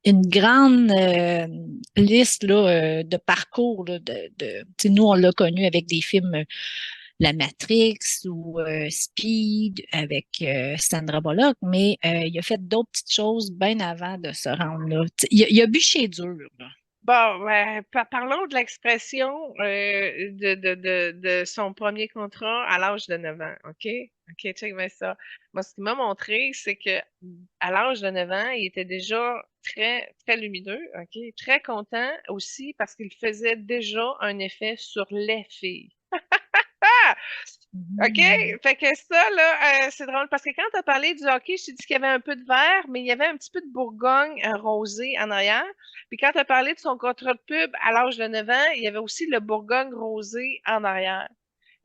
une grande liste là, de parcours. Là, tu sais, nous, on l'a connu avec des films La Matrix ou Speed avec Sandra Bullock, mais il a fait d'autres petites choses bien avant de se rendre là. Tu sais, il a bûché dur, là. Bon, parlons de l'expression de son premier contrat à l'âge de 9 ans, OK? OK, check bien ça. Moi, ce qu'il m'a montré, c'est que à l'âge de 9 ans, il était déjà très, très lumineux, OK? Très content aussi parce qu'il faisait déjà un effet sur les filles. Ah! OK? Mhm. Fait que ça, là, c'est drôle parce que quand tu as parlé du hockey, je t'ai dit qu'il y avait un peu de vert, mais il y avait un petit peu de Bourgogne rosé en arrière. Puis quand tu as parlé de son contrat de pub à l'âge de 9 ans, il y avait aussi le Bourgogne rosé en arrière.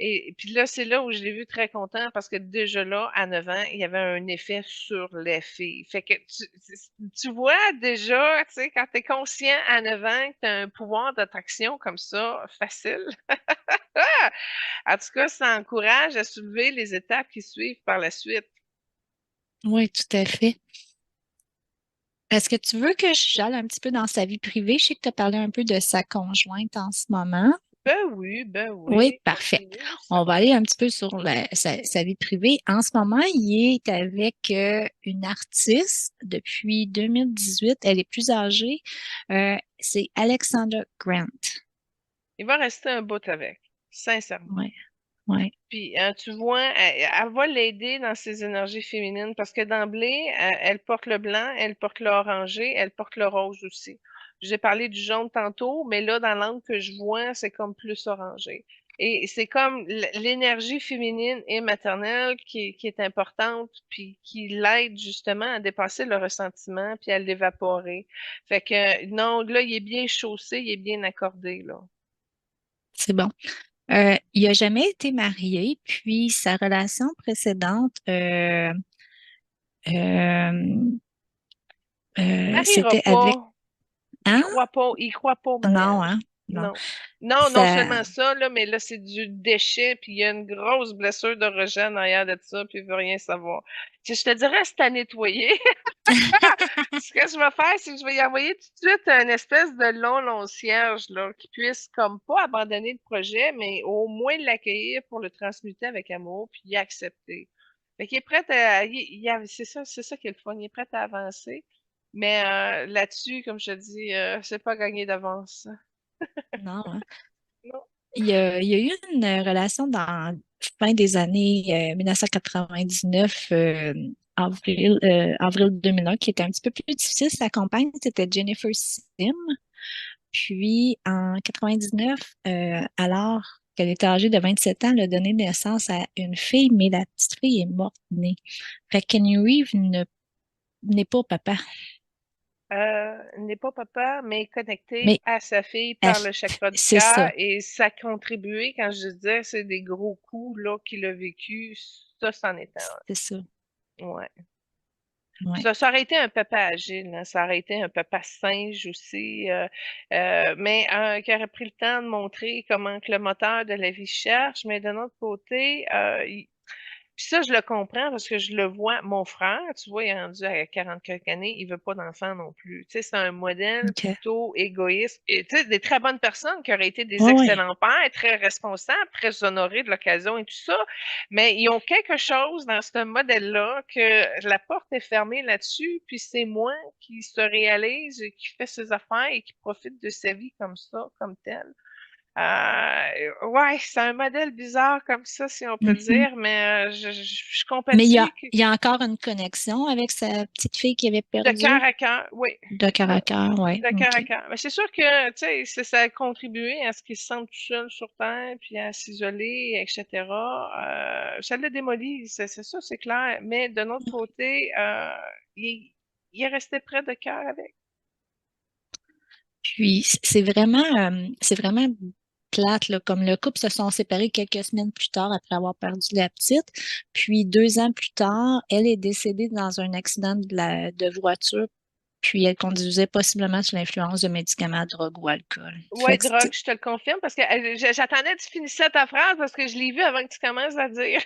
Et puis là, c'est là où je l'ai vu très content parce que déjà là, à 9 ans, il y avait un effet sur les filles. Fait que tu vois déjà, tu sais, quand tu es conscient à 9 ans que tu as un pouvoir d'attraction comme ça, facile. En tout cas, ça encourage à soulever les étapes qui suivent par la suite. Oui, tout à fait. Est-ce que tu veux que j'aille un petit peu dans sa vie privée? Je sais que tu as parlé un peu de sa conjointe en ce moment. Ben Oui, oui, parfait. continue ça. On va aller un petit peu sur sa vie privée. En ce moment, il est avec une artiste depuis 2018. Elle est plus âgée. C'est Alexandra Grant. Il va rester un bout avec, sincèrement. Oui, oui, Puis, tu vois, elle va l'aider dans ses énergies féminines parce que d'emblée, elle porte le blanc, elle porte le orangé, elle porte le rose aussi. J'ai parlé du jaune tantôt, mais là, dans l'angle que je vois, c'est comme plus orangé. Et c'est comme l'énergie féminine et maternelle qui est importante, puis qui l'aide justement à dépasser le ressentiment, puis à l'évaporer. Fait que non, là, il est bien chaussé, il est bien accordé, là. c'est bon. Il n'a jamais été marié, puis sa relation précédente, euh, Il mariera c'était avec... pas. Hein? Il croit pas au Non, hein? mariage. Non. Non. Non, non Ça, seulement ça, là, mais là, c'est du déchet, puis il y a une grosse blessure de rejet en arrière de ça, puis il veut rien savoir. Je te dirais, c'est à nettoyer. Ce que je vais faire, c'est que je vais y envoyer tout de suite une espèce de long cierge, là, qui puisse comme pas abandonner le projet, mais au moins l'accueillir pour le transmuter avec amour, puis y accepter. Fait qu'il est prêt à, c'est ça qui est le fun, il est prêt à avancer. Mais là-dessus, comme je te dis, c'est pas gagné d'avance. non, hein? Non. Il y a eu une relation dans fin des années 1999, avril 2001, qui était un petit peu plus difficile. Sa compagne, c'était Jennifer Sim. Puis en 99, alors qu'elle était âgée de 27 ans, elle a donné naissance à une fille, mais la petite fille est morte née. Fait que Kenny Reeves n'est pas papa. N'est pas papa, mais connecté Mais à sa fille elle- par le chakra du c'est cœur ça, et ça a contribué, quand je disais, c'est des gros coups là qu'il a vécu, ça, c'en est c'est ça. un. Ouais. Ouais. Ça aurait été un papa agile, hein, ça aurait été un papa singe aussi, mais qui aurait pris le temps de montrer comment que le moteur de la vie cherche, mais d'un autre côté, puis ça, je le comprends parce que je le vois. Mon frère, tu vois, il est rendu à 40 quelques années, il veut pas d'enfant non plus. Tu sais, c'est un modèle OK. plutôt égoïste. Et tu sais, des très bonnes personnes qui auraient été des Ouais, ouais. excellents pères, très responsables, très honorés de l'occasion et tout ça. Mais ils ont quelque chose dans ce modèle-là que la porte est fermée là-dessus, puis c'est moi qui se réalise, qui fait ses affaires et qui profite de sa vie comme ça, comme telle. Ouais, c'est un modèle bizarre comme ça, si on peut Mhm. dire, mais je Mais compatis il y a encore une connexion avec sa petite fille qui avait de cœur perdu à cœur, oui. de cœur à cœur, oui. De cœur à OK. cœur. Mais c'est sûr que, tu sais, ça a contribué à ce qu'il se sente tout seul sur Terre, puis à s'isoler, etc. Ça l'a démoli, c'est ça, c'est clair. Mais de notre côté, il est resté près de cœur avec. Puis c'est vraiment plate, là, comme le couple se sont séparés quelques semaines plus tard après avoir perdu la petite. Puis 2 ans plus tard, elle est décédée dans un accident de voiture, puis elle conduisait possiblement sous l'influence de médicaments, drogue ou alcool. Fait Ouais, que drogue, je te le confirme, parce que j'attendais que tu finisses ta phrase parce que je l'ai vu avant que tu commences à dire.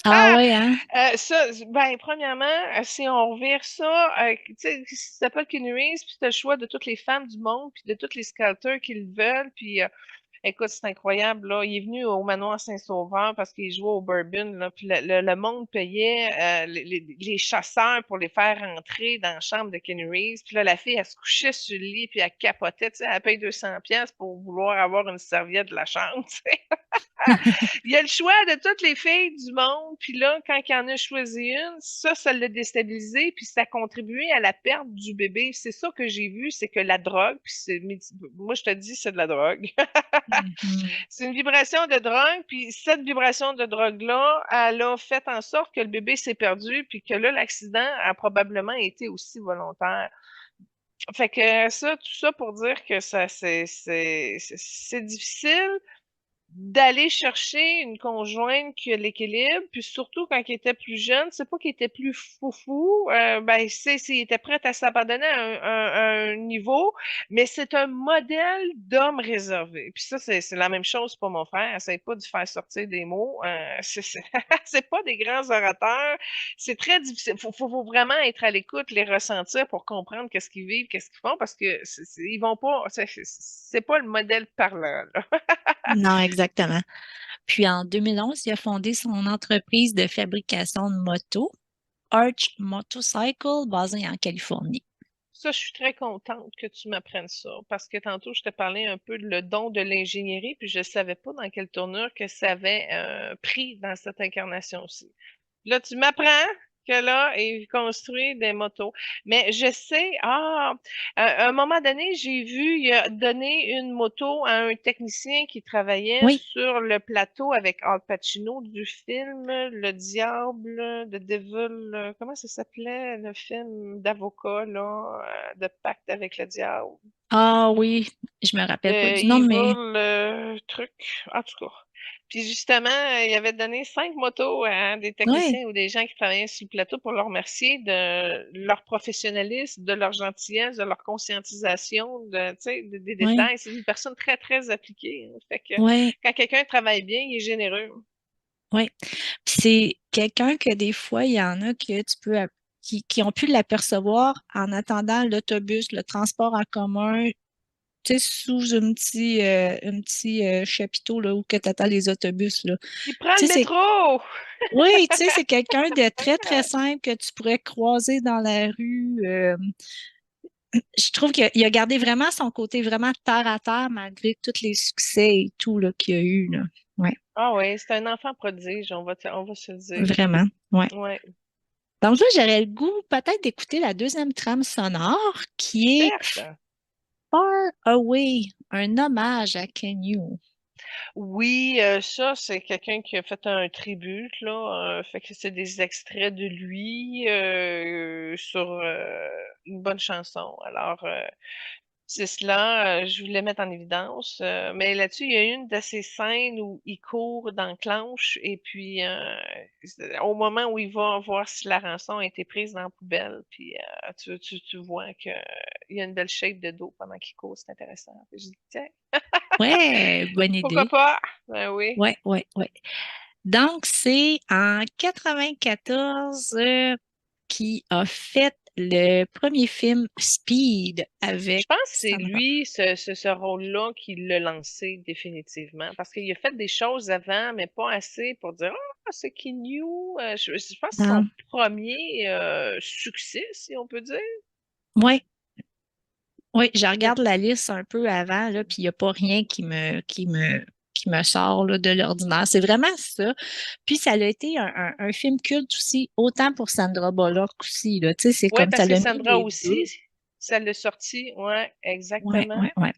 ah ouais, hein? Ça, ben, premièrement, si on revire ça, tu sais, si tu t'appelles Keanu Reeves, puis tu as le choix de toutes les femmes du monde, puis de tous les sculpteurs qu'ils veulent, puis écoute, c'est incroyable, là. Il est venu au manoir Saint-Sauveur parce qu'il jouait au Bourbon, là. Puis le monde payait les chasseurs pour les faire rentrer dans la chambre de Kenny Reeves. Puis là, la fille, elle se couchait sur le lit, puis elle capotait, tu sais, elle paye 200 pièces pour vouloir avoir une serviette de la chambre, tu sais. Il y a le choix de toutes les filles du monde, puis là, quand il en a choisi une, ça l'a déstabilisé, puis ça a contribué à la perte du bébé. C'est ça que j'ai vu, c'est que la drogue, puis moi je te dis, c'est de la drogue. Mhm. C'est une vibration de drogue, puis cette vibration de drogue-là, elle a fait en sorte que le bébé s'est perdu, puis que là, l'accident a probablement été aussi volontaire. Fait que ça, tout ça pour dire que ça, c'est difficile d'aller chercher une conjointe qui a l'équilibre, puis surtout quand il était plus jeune, c'est pas qu'il était plus foufou, ben il était prêt à s'abandonner à un niveau, mais c'est un modèle d'homme réservé. Puis ça, c'est la même chose pour mon frère. Essaye pas de faire sortir des mots. C'est pas des grands orateurs. C'est très difficile. Faut vraiment être à l'écoute, les ressentir pour comprendre qu'est-ce qu'ils vivent, qu'est-ce qu'ils font, parce que ils vont pas. C'est pas le modèle parlant, là. Non, exactement. Puis en 2011, il a fondé son entreprise de fabrication de motos, Arch Motorcycle, basée en Californie. Ça, je suis très contente que tu m'apprennes ça, parce que tantôt, je te parlais un peu de le don de l'ingénierie, puis je savais pas dans quelle tournure que ça avait pris dans cette incarnation-ci. Là, tu m'apprends que là, il construit des motos. Mais je sais, à un moment donné, j'ai vu, il a donné une moto à un technicien qui travaillait Oui. sur le plateau avec Al Pacino du film Le Diable, The Devil, comment ça s'appelait, le film d'avocat, là, de pacte avec le diable, Ah oui, je me rappelle pas de du nom, mais Evil truc, en tout cas. Puis justement, il avait donné 5 motos à des oui, techniciens ou des gens qui travaillaient sur le plateau pour leur remercier de leur professionnalisme, de leur gentillesse, de leur conscientisation, tu sais, des oui, détails. C'est une personne très, très appliquée, hein. Fait que oui, quand quelqu'un travaille bien, il est généreux. oui. Puis c'est quelqu'un que des fois, il y en a que tu peux, qui ont pu l'apercevoir en attendant l'autobus, le transport en commun, tu sais, sous un petit chapiteau là, où que tu attends les autobus, là. Il prend Tu le sais, métro! oui, tu sais, c'est quelqu'un de très, très simple que tu pourrais croiser dans la rue. Je trouve qu'il a gardé vraiment son côté vraiment terre à terre malgré tous les succès et tout là, qu'il a eu, là. Ouais, Ah oui, c'est un enfant prodige, on va se le dire. vraiment. Ouais. Ouais, Donc là, j'aurais le goût peut-être d'écouter la deuxième trame sonore qui est certes. Far Away, un hommage à Kenyu. Oui, ça, c'est quelqu'un qui a fait un tribut, là. Fait que c'est des extraits de lui sur une bonne chanson. Alors, c'est cela, je voulais mettre en évidence. Mais là-dessus, il y a une de ces scènes où il court dans le clenche et puis au moment où il va voir si la rançon a été prise dans la poubelle, puis tu vois que il y a une belle shape de dos pendant qu'il court, c'est intéressant. Puis je dis, tiens, Ouais, bonne pourquoi idée. pas? Ben oui. Ouais, ouais, ouais. Donc, c'est en 94 qui a fait le premier film Speed Je avec pense que c'est Sandra. lui, ce rôle-là, qui l'a lancé définitivement. Parce qu'il a fait des choses avant, mais pas assez pour dire Ah, c'est qui new. Je pense que c'est son Dans... premier succès, si on peut dire. Ouais, Oui, je regarde la liste un peu avant, là, puis il n'y a pas rien qui me sort là, de l'ordinaire. C'est vraiment ça. Puis ça a été un film culte aussi, autant pour Sandra Bullock aussi, là. Tu sais, c'est Ouais, comme parce ça que l'a mis Sandra les aussi, deux. ça l'a sorti. Ouais, Ouais, exactement. ouais, ouais.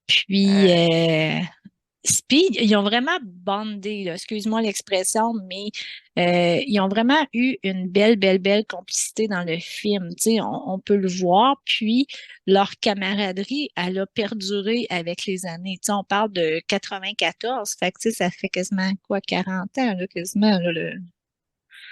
Puis, Euh, Speed, ils ont vraiment bandé, là, excuse-moi l'expression, mais ils ont vraiment eu une belle complicité dans le film. Tu sais, on peut le voir, puis leur camaraderie, elle a perduré avec les années. Tu sais, on parle de 94, fait que tu sais, ça fait quasiment quoi, 40 ans, là, quasiment, là,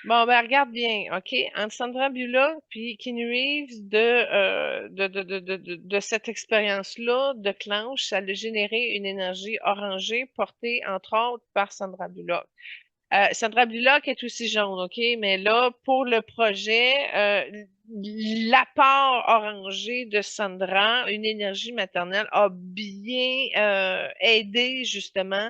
Bon, ben regarde bien, OK? Entre Sandra Bullock puis Keanu Reeves de cette expérience-là de clanche, ça a généré une énergie orangée portée, entre autres, par Sandra Bullock. Sandra Bullock est aussi jaune, OK? Mais là, pour le projet, l'apport orangé de Sandra, une énergie maternelle, a bien aidé justement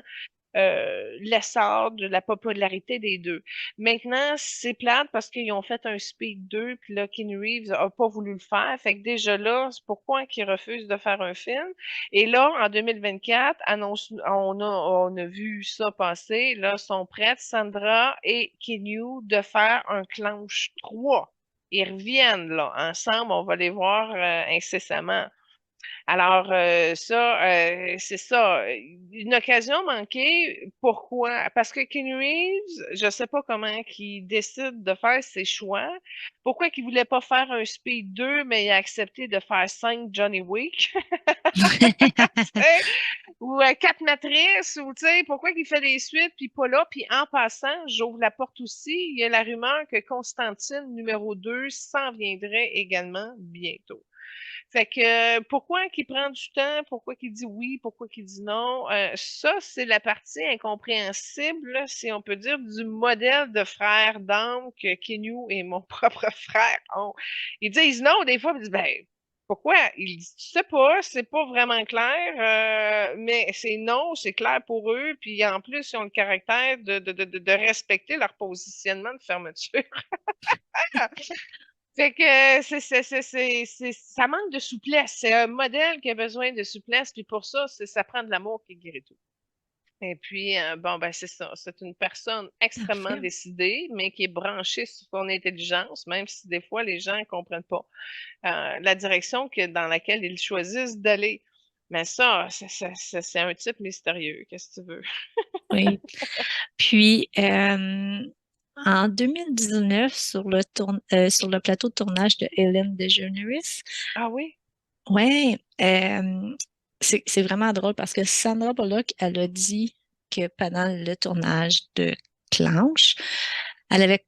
l'essor de la popularité des deux. Maintenant, c'est plate parce qu'ils ont fait un Speed 2, puis là, Keanu Reeves a pas voulu le faire. Fait que déjà là, c'est pourquoi qu'ils refusent de faire un film. Et là, en 2024, on a vu ça passer. Là, sont prêtes, Sandra et Keanu, de faire un Clanche 3. Ils reviennent là, ensemble, on va les voir incessamment. Alors, c'est ça. Une occasion manquée, pourquoi? Parce que Keanu Reeves, je sais pas comment qu'il décide de faire ses choix. Pourquoi qu'il voulait pas faire un Speed 2, mais il a accepté de faire 5 Johnny Wick, tu sais, ou 4 Matrices, ou tu sais, pourquoi qu'il fait des suites, puis pas là. Puis en passant, j'ouvre la porte aussi, il y a la rumeur que Constantine numéro 2 s'en viendrait également bientôt. Fait que pourquoi qu'il prend du temps, pourquoi qu'il dit oui, pourquoi qu'il dit non, ça, c'est la partie incompréhensible, là, si on peut dire, du modèle de frère d'âme que Keanu et mon propre frère ont. Ils disent non, des fois, ils disent ben pourquoi? Ils disent, tu sais pas, c'est pas vraiment clair, mais c'est non, c'est clair pour eux, puis en plus, ils ont le caractère de respecter leur positionnement de fermeture. Fait que ça manque de souplesse. C'est un modèle qui a besoin de souplesse, puis pour ça, ça prend de l'amour qui guérit tout. Et puis, bon, ben c'est ça. C'est une personne extrêmement Parfait. décidée, mais qui est branchée sur son intelligence, même si des fois les gens ne comprennent pas la direction dans laquelle ils choisissent d'aller. Mais ça, c'est un type mystérieux. Qu'est-ce que tu veux? Oui. Puis, en 2019, sur le plateau de tournage de Ellen DeGeneres, Ah oui? ouais, c'est vraiment drôle parce que Sandra Bullock, elle a dit que pendant le tournage de Clanche, elle avait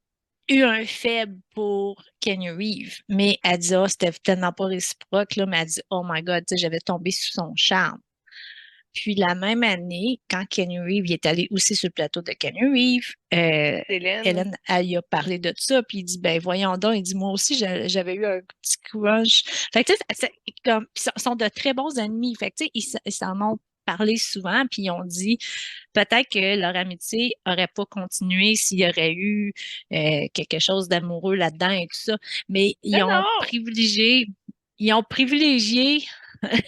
eu un faible pour Kenny Reeves, mais elle dit, oh, c'était tellement pas réciproque, là, mais elle dit, oh my God, tu sais, j'avais tombé sous son charme. Puis la même année, quand Kenny Reeves il est allé aussi sur le plateau de Kenny Reeves, Hélène? Hélène, elle y a parlé de ça, puis il dit, ben voyons donc, il dit, moi aussi, j'avais eu un petit crush. Fait que tu sais, comme, ils sont de très bons amis. Fait que tu sais, ils s'en ont parlé souvent, puis ils ont dit peut-être que leur amitié aurait pas continué s'il y aurait eu quelque chose d'amoureux là-dedans et tout ça. Mais Non, non! ils ont privilégié.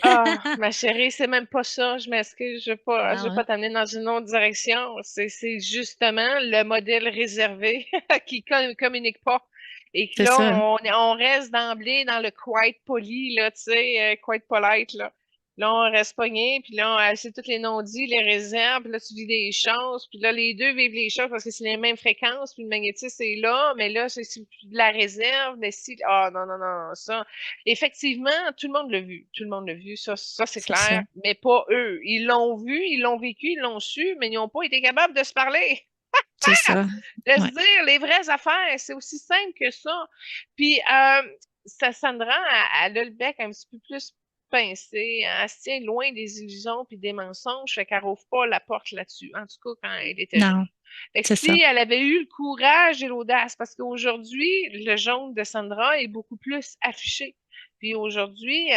Ah, ma chérie, c'est même pas ça. Je m'excuse, je Non, veux hein? pas t'amener dans une autre direction. C'est justement le modèle réservé qui communique pas. Et que C'est là, ça. on reste d'emblée dans le quite poli, là, tu sais, quite polite, là. Là, on reste pogné, puis là, c'est tous les non-dits, les réserves, puis là, tu vis des choses, puis là, les deux vivent les choses parce que c'est les mêmes fréquences, puis le magnétisme est là, mais là, c'est de la réserve, mais si, ah, non, non, non, ça. Effectivement, tout le monde l'a vu. Tout le monde l'a vu, ça c'est C'est ça. clair, mais pas eux. Ils l'ont vu, ils l'ont vécu, ils l'ont su, mais ils n'ont pas été capables de se parler, C'est ça. de se Ouais. dire les vraies affaires. C'est aussi simple que ça. Puis, Sandra, elle a le bec un petit peu plus pincé. Elle se tient loin des illusions puis des mensonges, fait qu'elle rouvre pas la porte là-dessus. En tout cas, quand elle était jeune. Non, Fait que c'est ça. si elle avait eu le courage et l'audace, parce qu'aujourd'hui, le jaune de Sandra est beaucoup plus affiché. Puis aujourd'hui,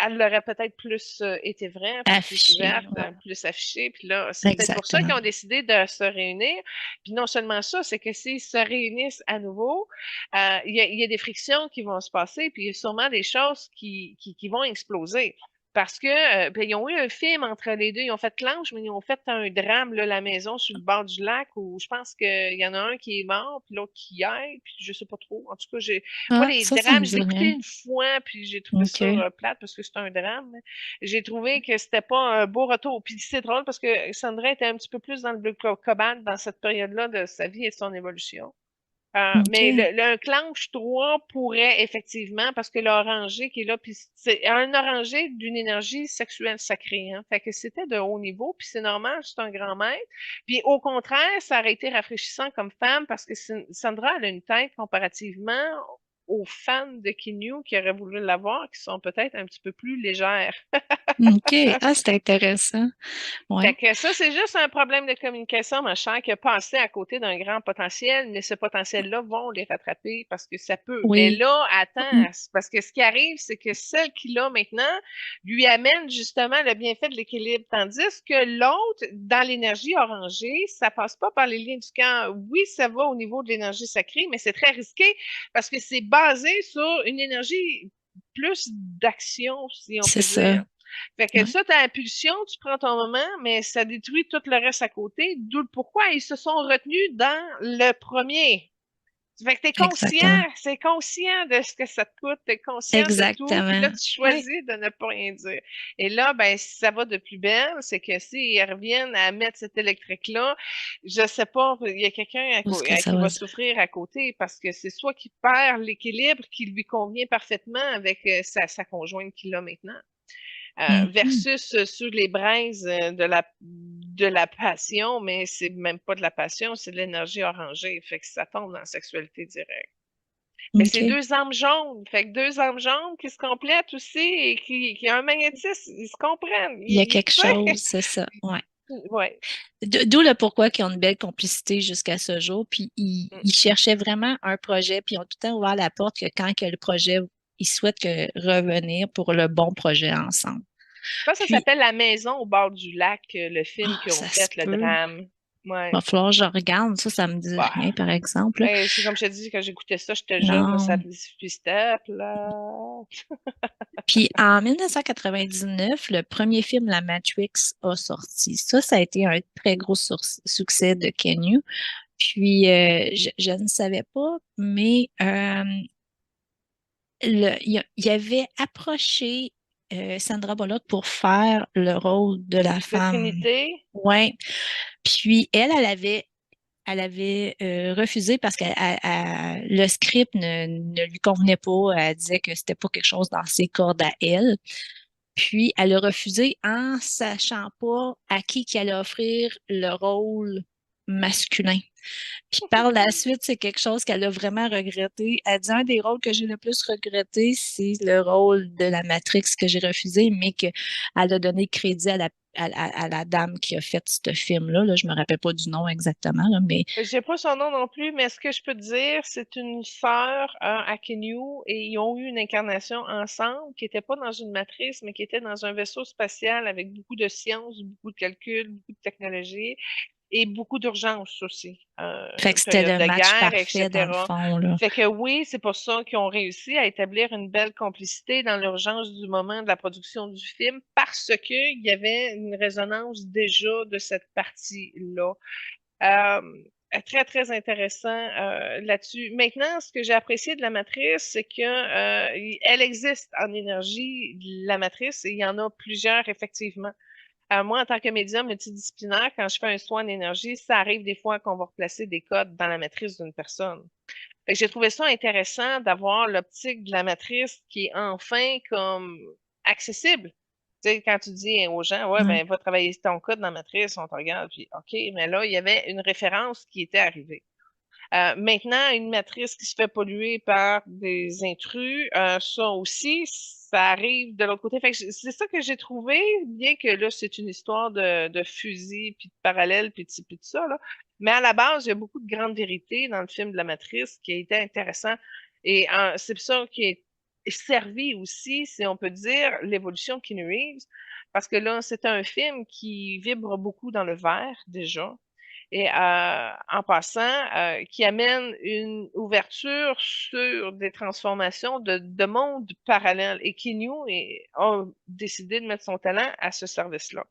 elle l'aurait peut-être plus été vraie, puis plus Affiché, ouverte, ouais. plus affichée. Puis là, c'est peut-être pour ça qu'ils Exactement. ont décidé de se réunir. Puis non seulement ça, c'est que s'ils se réunissent à nouveau, il y a des frictions qui vont se passer, puis il y a sûrement des choses qui vont exploser. Parce que ben, ils ont eu un film entre les deux. Ils ont fait Clanche, mais ils ont fait un drame, là, la maison sur le bord du lac, où je pense qu'il y en a un qui est mort, puis l'autre qui y est, puis je sais pas trop. En tout cas, moi, Ah, les ça me drames, je dit l'ai écouté rien. une fois, puis j'ai trouvé ça OK. plate parce que c'est un drame. J'ai trouvé que c'était pas un beau retour. Puis c'est drôle parce que Sandra était un petit peu plus dans le bleu cobalt dans cette période-là de sa vie et de son évolution. Mais OK. un clenche 3 pourrait effectivement, parce que l'oranger qui est là, puis c'est un oranger d'une énergie sexuelle sacrée, hein. Fait que c'était de haut niveau, puis c'est normal, c'est un grand maître. Puis au contraire, ça aurait été rafraîchissant comme femme, parce que Sandra, elle a une tête comparativement aux fans de Kinyu qui auraient voulu l'avoir, qui sont peut-être un petit peu plus légères. OK. Ah, c'est intéressant. Fait Ouais. que ça, c'est juste un problème de communication, ma chère, qui a passé à côté d'un grand potentiel, mais ce potentiel-là vont les rattraper parce que ça peut. Mais Oui. là, Mm. attends, c'est parce que ce qui arrive, c'est que celle qu'il a maintenant lui amène justement le bienfait de l'équilibre, tandis que l'autre, dans l'énergie orangée, ça passe pas par les lignes du camp. Oui, ça va au niveau de l'énergie sacrée, mais c'est très risqué parce que c'est basé sur une énergie plus d'action, si on C'est peut ça. dire. Fait que Ouais. ça, ta impulsion, tu prends ton moment, mais ça détruit tout le reste à côté, d'où le pourquoi ils se sont retenus dans le premier. Fait que t'es Exactement. conscient, c'est conscient de ce que ça te coûte, t'es conscient de tout, puis là, Exactement. tu Ouais. choisis de ne pas rien dire. Et là, ben, si ça va de plus belle, c'est que s'ils reviennent à mettre cet électrique-là, je sais pas, il y a quelqu'un Où est-ce que ça qui va va dire? souffrir à côté, parce que c'est soit qu'il perd l'équilibre qui lui convient parfaitement avec sa conjointe qu'il a maintenant. Mhm. Versus sur les braises de la passion, mais c'est même pas de la passion, c'est de l'énergie orangée. Fait que ça tombe dans la sexualité directe. Mais c'est OK. deux âmes jaunes. Fait que deux âmes jaunes qui se complètent aussi et qui ont un magnétisme, ils se comprennent. Il y a Tu quelque chose, sais? c'est ça. Ouais. Ouais. D'où le pourquoi qu'ils ont une belle complicité jusqu'à ce jour. Puis Mm. ils cherchaient vraiment un projet, puis ils ont tout le temps ouvert la porte que quand que le projet, ils souhaitent que revenir pour le bon projet ensemble. Je pense que ça Puis, s'appelle La maison au bord du lac, le film ah, qu'ils ont ça se fait, le peut. drame. Ouais. Va falloir que je regarde. Ça me dit Bah. rien, par exemple. C'est comme je te dis, quand j'écoutais ça, j'étais jeune, ça Non. me dit, puis c'était là. Puis en 1999, le premier film, La Matrix, a sorti. Ça a été un très gros succès de Kenyu. Puis je ne savais pas, mais il avait approché Sandra Bullock pour faire le rôle de la De femme. Trinité. Ouais. Puis elle avait refusé parce que le script ne lui convenait pas. Elle disait que c'était pas quelque chose dans ses cordes à elle. Puis elle a refusé en sachant pas à qui allait offrir le rôle masculin. Puis par la suite, c'est quelque chose qu'elle a vraiment regretté. Elle dit un des rôles que j'ai le plus regretté, c'est le rôle de la Matrix que j'ai refusé, mais qu'elle a donné crédit à la dame qui a fait ce film-là. Là, je me rappelle pas du nom exactement, là, mais J'ai pas son nom non plus, mais ce que je peux te dire, c'est une sœur à Kenyu et ils ont eu une incarnation ensemble qui était pas dans une matrice, mais qui était dans un vaisseau spatial avec beaucoup de science, beaucoup de calcul, beaucoup de technologie et beaucoup d'urgence aussi. fait que c'était Période le de match guerre, parfait dans le etc. fond, là. Fait que oui, c'est pour ça qu'ils ont réussi à établir une belle complicité dans l'urgence du moment de la production du film parce qu'il y avait une résonance déjà de cette partie-là. Très, très intéressant là-dessus. Maintenant, ce que j'ai apprécié de la matrice, c'est que elle existe en énergie, la matrice, et il y en a plusieurs, effectivement. Moi, en tant que médium multidisciplinaire, quand je fais un soin en énergie, ça arrive des fois qu'on va replacer des codes dans la matrice d'une personne. Fait que j'ai trouvé ça intéressant d'avoir l'optique de la matrice qui est enfin comme accessible. Tu sais, quand tu dis aux gens, ouais, Ouais. ben, va travailler ton code dans la matrice, on te regarde, puis OK, mais là, il y avait une référence qui était arrivée. Maintenant, une matrice qui se fait polluer par des intrus, ça aussi, ça arrive de l'autre côté. Fait que c'est ça que j'ai trouvé, bien que là, c'est une histoire de fusil, puis de parallèle, puis de ça, là. Mais à la base, il y a beaucoup de grandes vérités dans le film de la matrice qui a été intéressant. Et c'est ça qui est servi aussi, si on peut dire, l'évolution de Keanu Reeves, parce que là, c'est un film qui vibre beaucoup dans le vert déjà. Et en passant, qui amène une ouverture sur des transformations de mondes parallèles. Et Keanu a décidé de mettre son talent à ce service-là.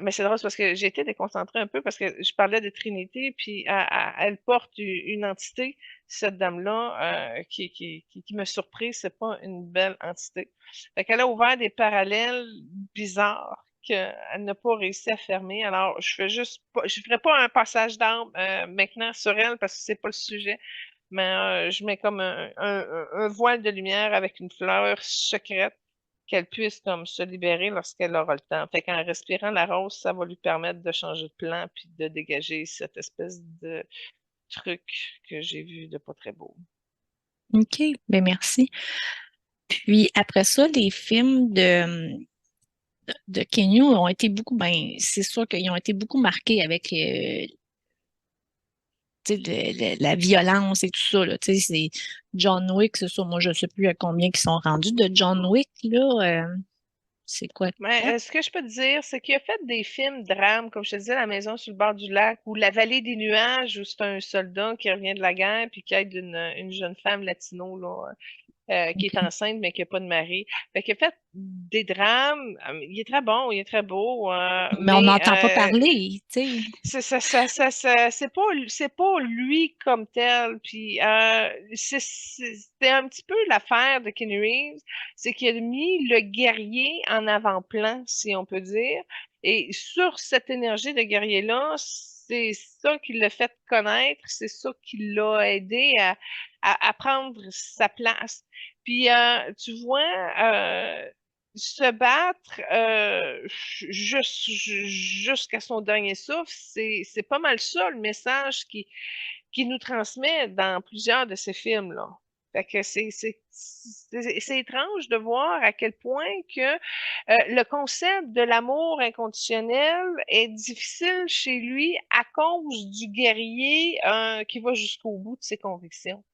Mais c'est drôle c'est parce que j'ai été déconcentrée un peu parce que je parlais de Trinité, puis elle porte une entité, cette dame-là, qui m'a surpris. C'est pas une belle entité. Fait qu'elle a ouvert des parallèles bizarres qu'elle n'a pas réussi à fermer. Alors, je ferai pas un passage d'armes maintenant sur elle parce que c'est pas le sujet. Mais je mets comme un voile de lumière avec une fleur secrète qu'elle puisse comme se libérer lorsqu'elle aura le temps. Fait qu'en respirant la rose, ça va lui permettre de changer de plan puis de dégager cette espèce de truc que j'ai vu de pas très beau. OK, ben merci. Puis après ça, les films de Kenyu ont été beaucoup, ben, c'est sûr qu'ils ont été beaucoup marqués avec tu sais, la violence et tout ça, là. Tu sais, c'est John Wick, c'est ça. Moi, je ne sais plus à combien ils sont rendus de John Wick, là. C'est quoi? Mais Quatre? ce que je peux te dire, c'est qu'il a fait des films drames, comme je te disais, La maison sur le bord du lac ou La vallée des nuages, où c'est un soldat qui revient de la guerre puis qui aide une jeune femme latino là, qui est OK. enceinte mais qui n'a pas de mari. Fait qu'il a fait des drames. Il est très bon, il est très beau, Mais on mais n'entend pas parler, tu sais. c'est pas lui comme tel. Puis c'est un petit peu l'affaire de Keanu Reeves, c'est qu'il a mis le guerrier en avant-plan, si on peut dire. Et sur cette énergie de guerrier-là, c'est ça qui l'a fait connaître, c'est ça qui l'a aidé à prendre sa place. Puis tu vois, se battre jusqu'à son dernier souffle, c'est pas mal ça le message qui nous transmet dans plusieurs de ces films-là. Fait que c'est étrange de voir à quel point que le concept de l'amour inconditionnel est difficile chez lui à cause du guerrier qui va jusqu'au bout de ses convictions.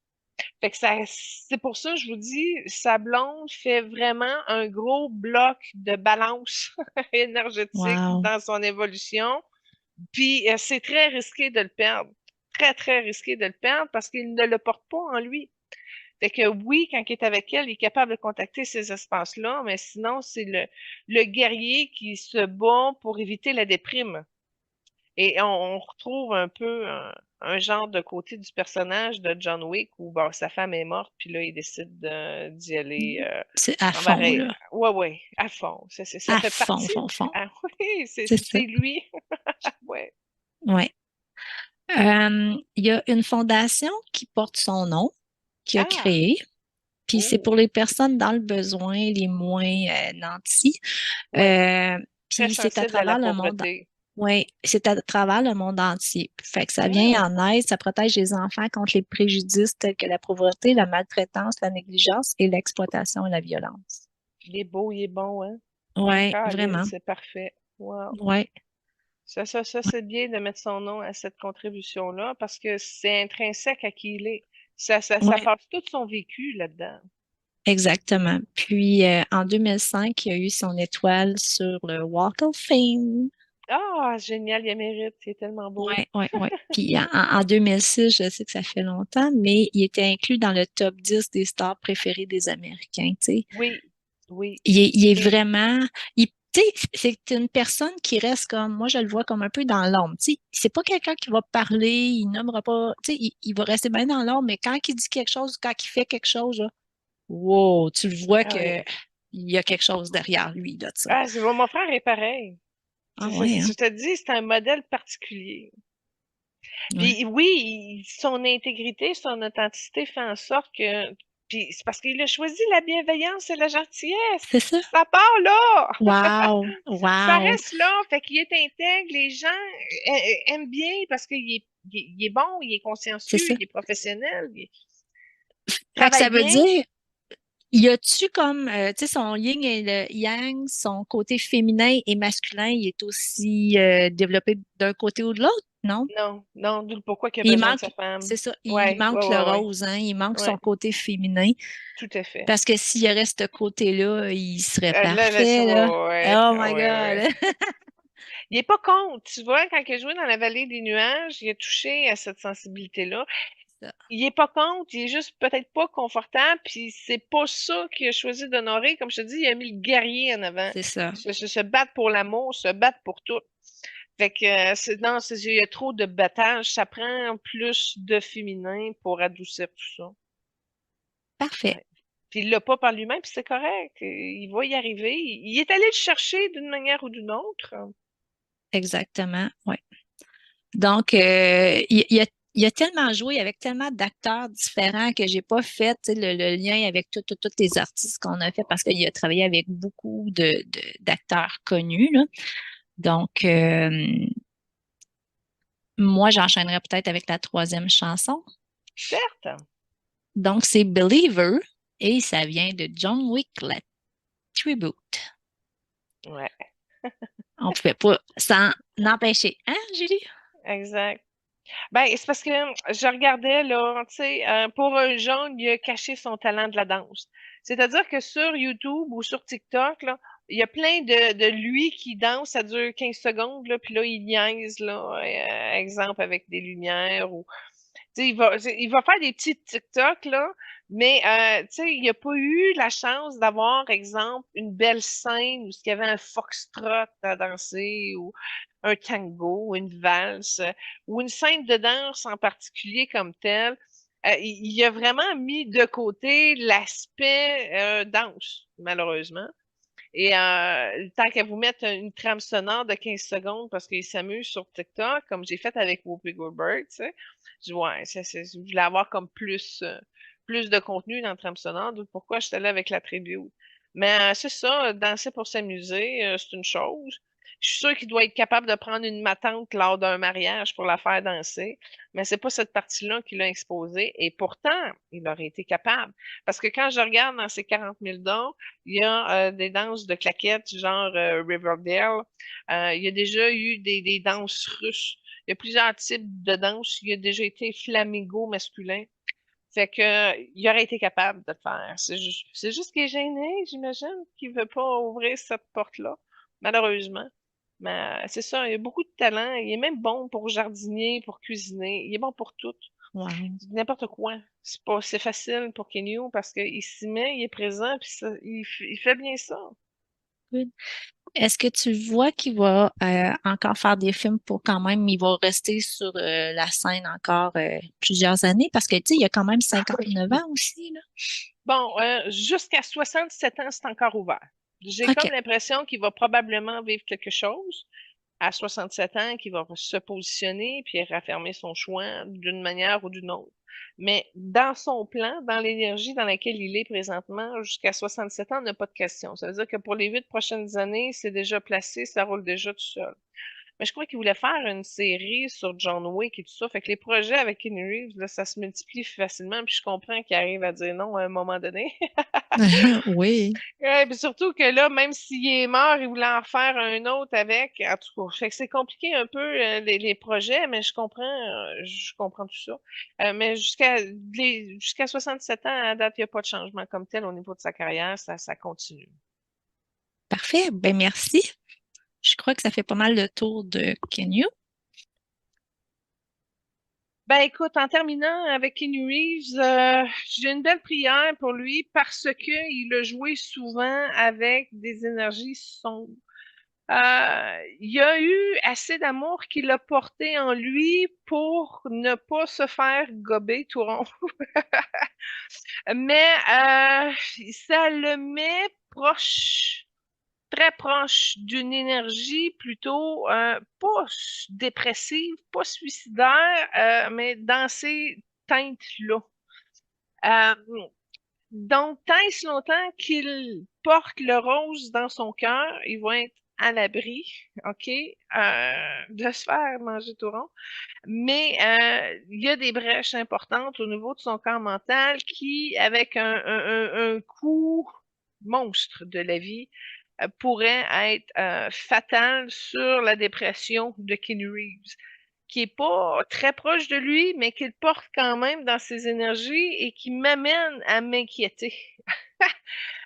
Fait que c'est pour ça, que je vous dis, sa blonde fait vraiment un gros bloc de balance énergétique Wow. dans son évolution. Puis c'est très risqué de le perdre. Très, très risqué de le perdre parce qu'il ne le porte pas en lui. Fait que oui, quand il est avec elle, il est capable de contacter ces espaces-là, mais sinon, c'est le guerrier qui se bat pour éviter la déprime. Et on retrouve un peu un genre de côté du personnage de John Wick où bon, sa femme est morte, puis là, il décide d'y aller C'est à en fond, là. Ouais, ouais, à fond. Ça À fait fond, partie. fond, fond. Ah oui, C'est ça. c'est lui. Ouais. Ouais. Il y a une fondation qui porte son nom, qui a Ah, créé, puis c'est oh, pour les personnes dans le besoin, les moins nantis. ouais. Euh, Très puis c'est à sensible à la travers le monde. pauvreté. Oui, c'est à travers le monde entier. Fait que ça vient Ah, en aide, ça protège les enfants contre les préjudices tels que la pauvreté, la maltraitance, la négligence et l'exploitation et la violence. il est beau, il est bon, hein? Oui, Caroline, vraiment. c'est parfait. Wow. Oui, C'est bien de mettre son nom à cette contribution-là parce que c'est intrinsèque à qui il est. Ça oui, passe tout son vécu là-dedans. exactement. Puis en 2005, il a eu son étoile sur le Walk of Fame. Ah, génial, il mérite, il est tellement beau. Oui, oui, oui. Puis en 2006, je sais que ça fait longtemps, mais il était inclus dans le top 10 des stars préférées des Américains, tu sais. Oui, oui. Il est Et, vraiment, tu sais, c'est une personne qui reste comme, moi je le vois comme un peu dans l'ombre. Tu sais, c'est pas quelqu'un qui va parler, il nommera pas, tu sais, il va rester bien dans l'ombre, mais quand il dit quelque chose, quand il fait quelque chose, là, wow, tu le vois ah oui. que il y a quelque chose derrière lui, là, tu sais. Mon frère est pareil. Ah ouais, hein? Je te dis, c'est un modèle particulier. Ouais. Puis oui, son intégrité, son authenticité fait en sorte que. Puis c'est parce qu'il a choisi la bienveillance et la gentillesse. C'est ça? Ça part là! Wow, Ça wow. reste là, fait qu'il est intègre, les gens aiment bien parce il est bon, il est C'est consciencieux, ça. il est professionnel, il Fait que travaille ça veut bien. dire, y a-tu comme, tu sais, son yin et le yang, son côté féminin et masculin, il est aussi développé d'un côté ou de l'autre? non? Non, non, d'où le pourquoi qu'il a Il besoin de sa manque, femme. c'est ça, il Ouais, ouais, manque le ouais, ouais, rose, hein? Il manque son ouais, côté féminin. tout à fait. Parce que s'il y aurait ce côté-là, il serait Là, ça parfait, là. va, ouais, Oh my ouais, ouais. God! Il est pas contre, tu vois, quand il a joué dans la vallée des nuages, il a touché à cette sensibilité-là. Ça, Il est pas contre, il est juste peut-être pas confortable, puis c'est pas ça qu'il a choisi d'honorer. Comme je te dis, il a mis le guerrier en avant. c'est ça. Se battre pour l'amour, se battre pour tout. Fait que, non, il y a trop de battage. Ça prend plus de féminin pour adoucir tout ça. Parfait. Ouais. Puis il l'a pas par lui-même, puis c'est correct. Il va y arriver. Il est allé le chercher d'une manière ou d'une autre. Exactement. Ouais. Donc, il a tellement joué avec tellement d'acteurs différents que j'ai pas fait, tu sais, le lien avec tous les artistes qu'on a fait parce qu'il a travaillé avec beaucoup d'acteurs connus, là. Donc, moi, j'enchaînerais peut-être avec la troisième chanson. Certes. Donc, c'est Believer et ça vient de John Wick, la tribute. Ouais, On pouvait pas s'en empêcher. Hein, Julie? exact. Ben, c'est parce que je regardais, là, tu sais, pour un jeune, il a caché son talent de la danse. C'est-à-dire que sur YouTube ou sur TikTok, là, il y a plein de lui qui danse, ça dure 15 secondes, là, puis là, il niaise, là, exemple, avec des lumières ou tu sais, il va faire des petits TikTok, là, mais tu sais, il n'a pas eu la chance d'avoir, exemple, une belle scène où il y avait un foxtrot à danser ou un tango ou une valse ou une scène de danse en particulier comme telle. Il a vraiment mis de côté l'aspect danse, malheureusement. Et tant qu'à vous mettre une trame sonore de 15 secondes parce qu'il s'amuse sur TikTok, comme j'ai fait avec Whoopi Goldberg, tu sais, je dis, ouais, je voulais avoir comme plus de contenu dans la trame sonore, donc pourquoi je suis allée avec la tribute. Mais c'est ça, danser pour s'amuser, c'est une chose. Je suis sûre qu'il doit être capable de prendre une matante lors d'un mariage pour la faire danser, mais c'est pas cette partie-là qu'il a exposée. Et pourtant, il aurait été capable. Parce que quand je regarde dans ces 40 000 il y a des danses de claquettes, genre Riverdale. Il y a déjà eu des danses russes. Il y a plusieurs types de danses. Il y a déjà été flamingo masculin. Fait que, il aurait été capable de le faire. C'est juste qu'il est gêné, j'imagine, qu'il veut pas ouvrir cette porte-là, malheureusement. Mais c'est ça, il a beaucoup de talent. Il est même bon pour jardiner, pour cuisiner. Il est bon pour tout. Wow. N'importe quoi. C'est facile pour Kenyu parce qu'il s'y met, il est présent, puis il fait bien ça. Good. Est-ce que tu vois qu'il va encore faire des films pour quand même, il va rester sur la scène encore plusieurs années? Parce que, tu sais, il a quand même 59 ans aussi, là. Bon, jusqu'à 67 ans, c'est encore ouvert. J'ai OK. comme l'impression qu'il va probablement vivre quelque chose à 67 ans, qu'il va se positionner puis raffermer son choix d'une manière ou d'une autre. Mais dans son plan, dans l'énergie dans laquelle il est présentement, jusqu'à 67 ans, on n'a pas de question. Ça veut dire que pour les 8 prochaines années, c'est déjà placé, ça roule déjà tout seul. Mais je crois qu'il voulait faire une série sur John Wick et tout ça. Fait que les projets avec Keanu Reeves, là, ça se multiplie facilement. Puis je comprends qu'il arrive à dire non à un moment donné. Oui. Ouais, puis surtout que là, même s'il est mort, il voulait en faire un autre avec. En tout cas, fait que c'est compliqué un peu les projets, mais je comprends tout ça. Mais jusqu'à 67 ans, à date, il n'y a pas de changement comme tel au niveau de sa carrière. Ça continue. Parfait. Ben, merci. Je crois que ça fait pas mal le tour de Kenyu. Ben écoute, en terminant avec Keanu Reeves, j'ai une belle prière pour lui parce que il a joué souvent avec des énergies sombres. Il a eu assez d'amour qu'il a porté en lui pour ne pas se faire gober tout rond. Mais ça le met proche, très proche d'une énergie plutôt dépressive, pas suicidaire, mais dans ces teintes-là. Euh, donc, tant et si longtemps qu'il porte le rose dans son cœur, il va être à l'abri, OK, de se faire manger tout rond. Mais il y a des brèches importantes au niveau de son corps mental qui, avec un coup monstre de la vie, pourrait être fatal sur la dépression de Keanu Reeves. qui est pas très proche de lui, mais qu'il porte quand même dans ses énergies et qui m'amène à m'inquiéter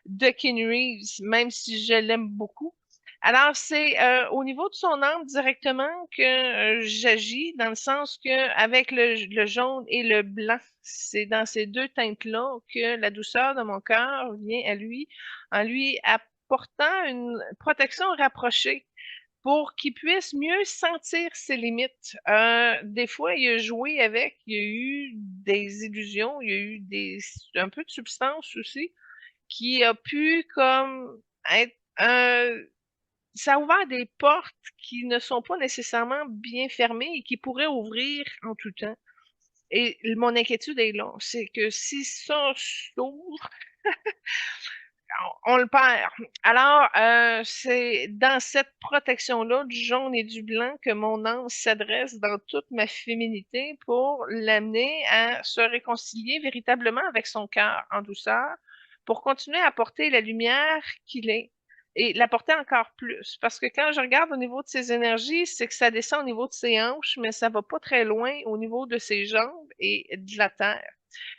de Keanu Reeves, même si je l'aime beaucoup. Alors, c'est au niveau de son âme directement que j'agis, dans le sens que avec le jaune et le blanc, c'est dans ces deux teintes-là que la douceur de mon cœur vient à lui, en lui apportant une protection rapprochée pour qu'il puisse mieux sentir ses limites. Des fois, il a joué avec, il y a eu des illusions, il y a eu un peu de substance aussi, qui a pu comme être ça a ouvert des portes qui ne sont pas nécessairement bien fermées et qui pourraient ouvrir en tout temps. Et mon inquiétude est là, c'est que si ça s'ouvre, on le perd. Alors, c'est dans cette protection-là du jaune et du blanc que mon âme s'adresse dans toute ma féminité pour l'amener à se réconcilier véritablement avec son cœur en douceur, pour continuer à apporter la lumière qu'il est et l'apporter encore plus. Parce que quand je regarde au niveau de ses énergies, c'est que ça descend au niveau de ses hanches, mais ça va pas très loin au niveau de ses jambes et de la terre.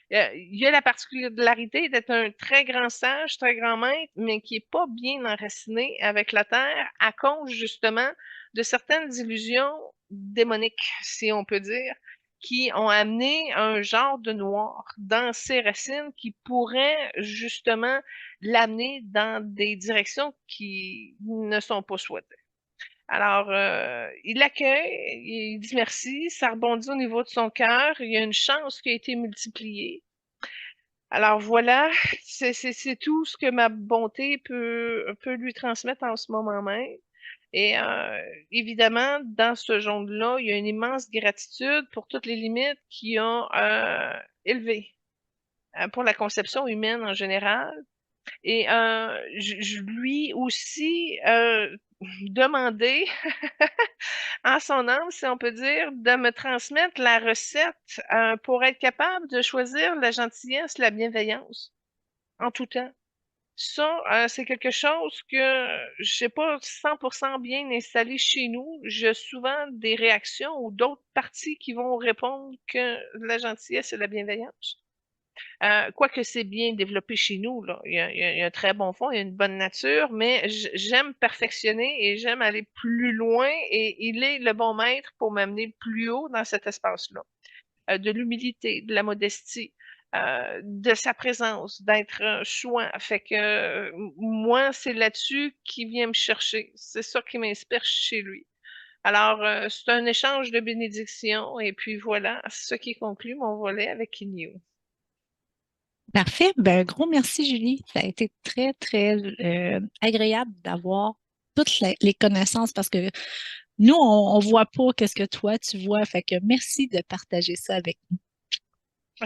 Il a la particularité d'être un très grand sage, très grand maître, mais qui est pas bien enraciné avec la terre à cause justement de certaines illusions démoniques, si on peut dire, qui ont amené un genre de noir dans ses racines qui pourrait justement l'amener dans des directions qui ne sont pas souhaitées. Alors, il l'accueille, il dit merci, ça rebondit au niveau de son cœur, il y a une chance qui a été multipliée. Alors voilà, c'est tout ce que ma bonté peut lui transmettre en ce moment même. Et évidemment, dans ce jaune-là, il y a une immense gratitude pour toutes les limites qui ont élevé pour la conception humaine en général. Et je lui aussi demandé en son âme, si on peut dire, de me transmettre la recette pour être capable de choisir la gentillesse, la bienveillance en tout temps. Ça, c'est quelque chose que je n'ai pas 100% bien installé chez nous. J'ai souvent des réactions ou d'autres parties qui vont répondre que la gentillesse et la bienveillance. Quoique c'est bien développé chez nous, là. Il y a un très bon fond, il y a une bonne nature, mais j'aime perfectionner et j'aime aller plus loin et il est le bon maître pour m'amener plus haut dans cet espace-là. De l'humilité, de la modestie, de sa présence, d'être chouin. Fait que moi, c'est là-dessus qu'il vient me chercher. C'est ça qui m'inspire chez lui. Alors, c'est un échange de bénédictions et puis voilà, ce qui conclut mon volet avec Inyo. Parfait. Ben, un gros merci, Julie. Ça a été très, très agréable d'avoir toutes les connaissances parce que nous, on voit pas qu'est-ce que toi, tu vois. Fait que merci de partager ça avec nous.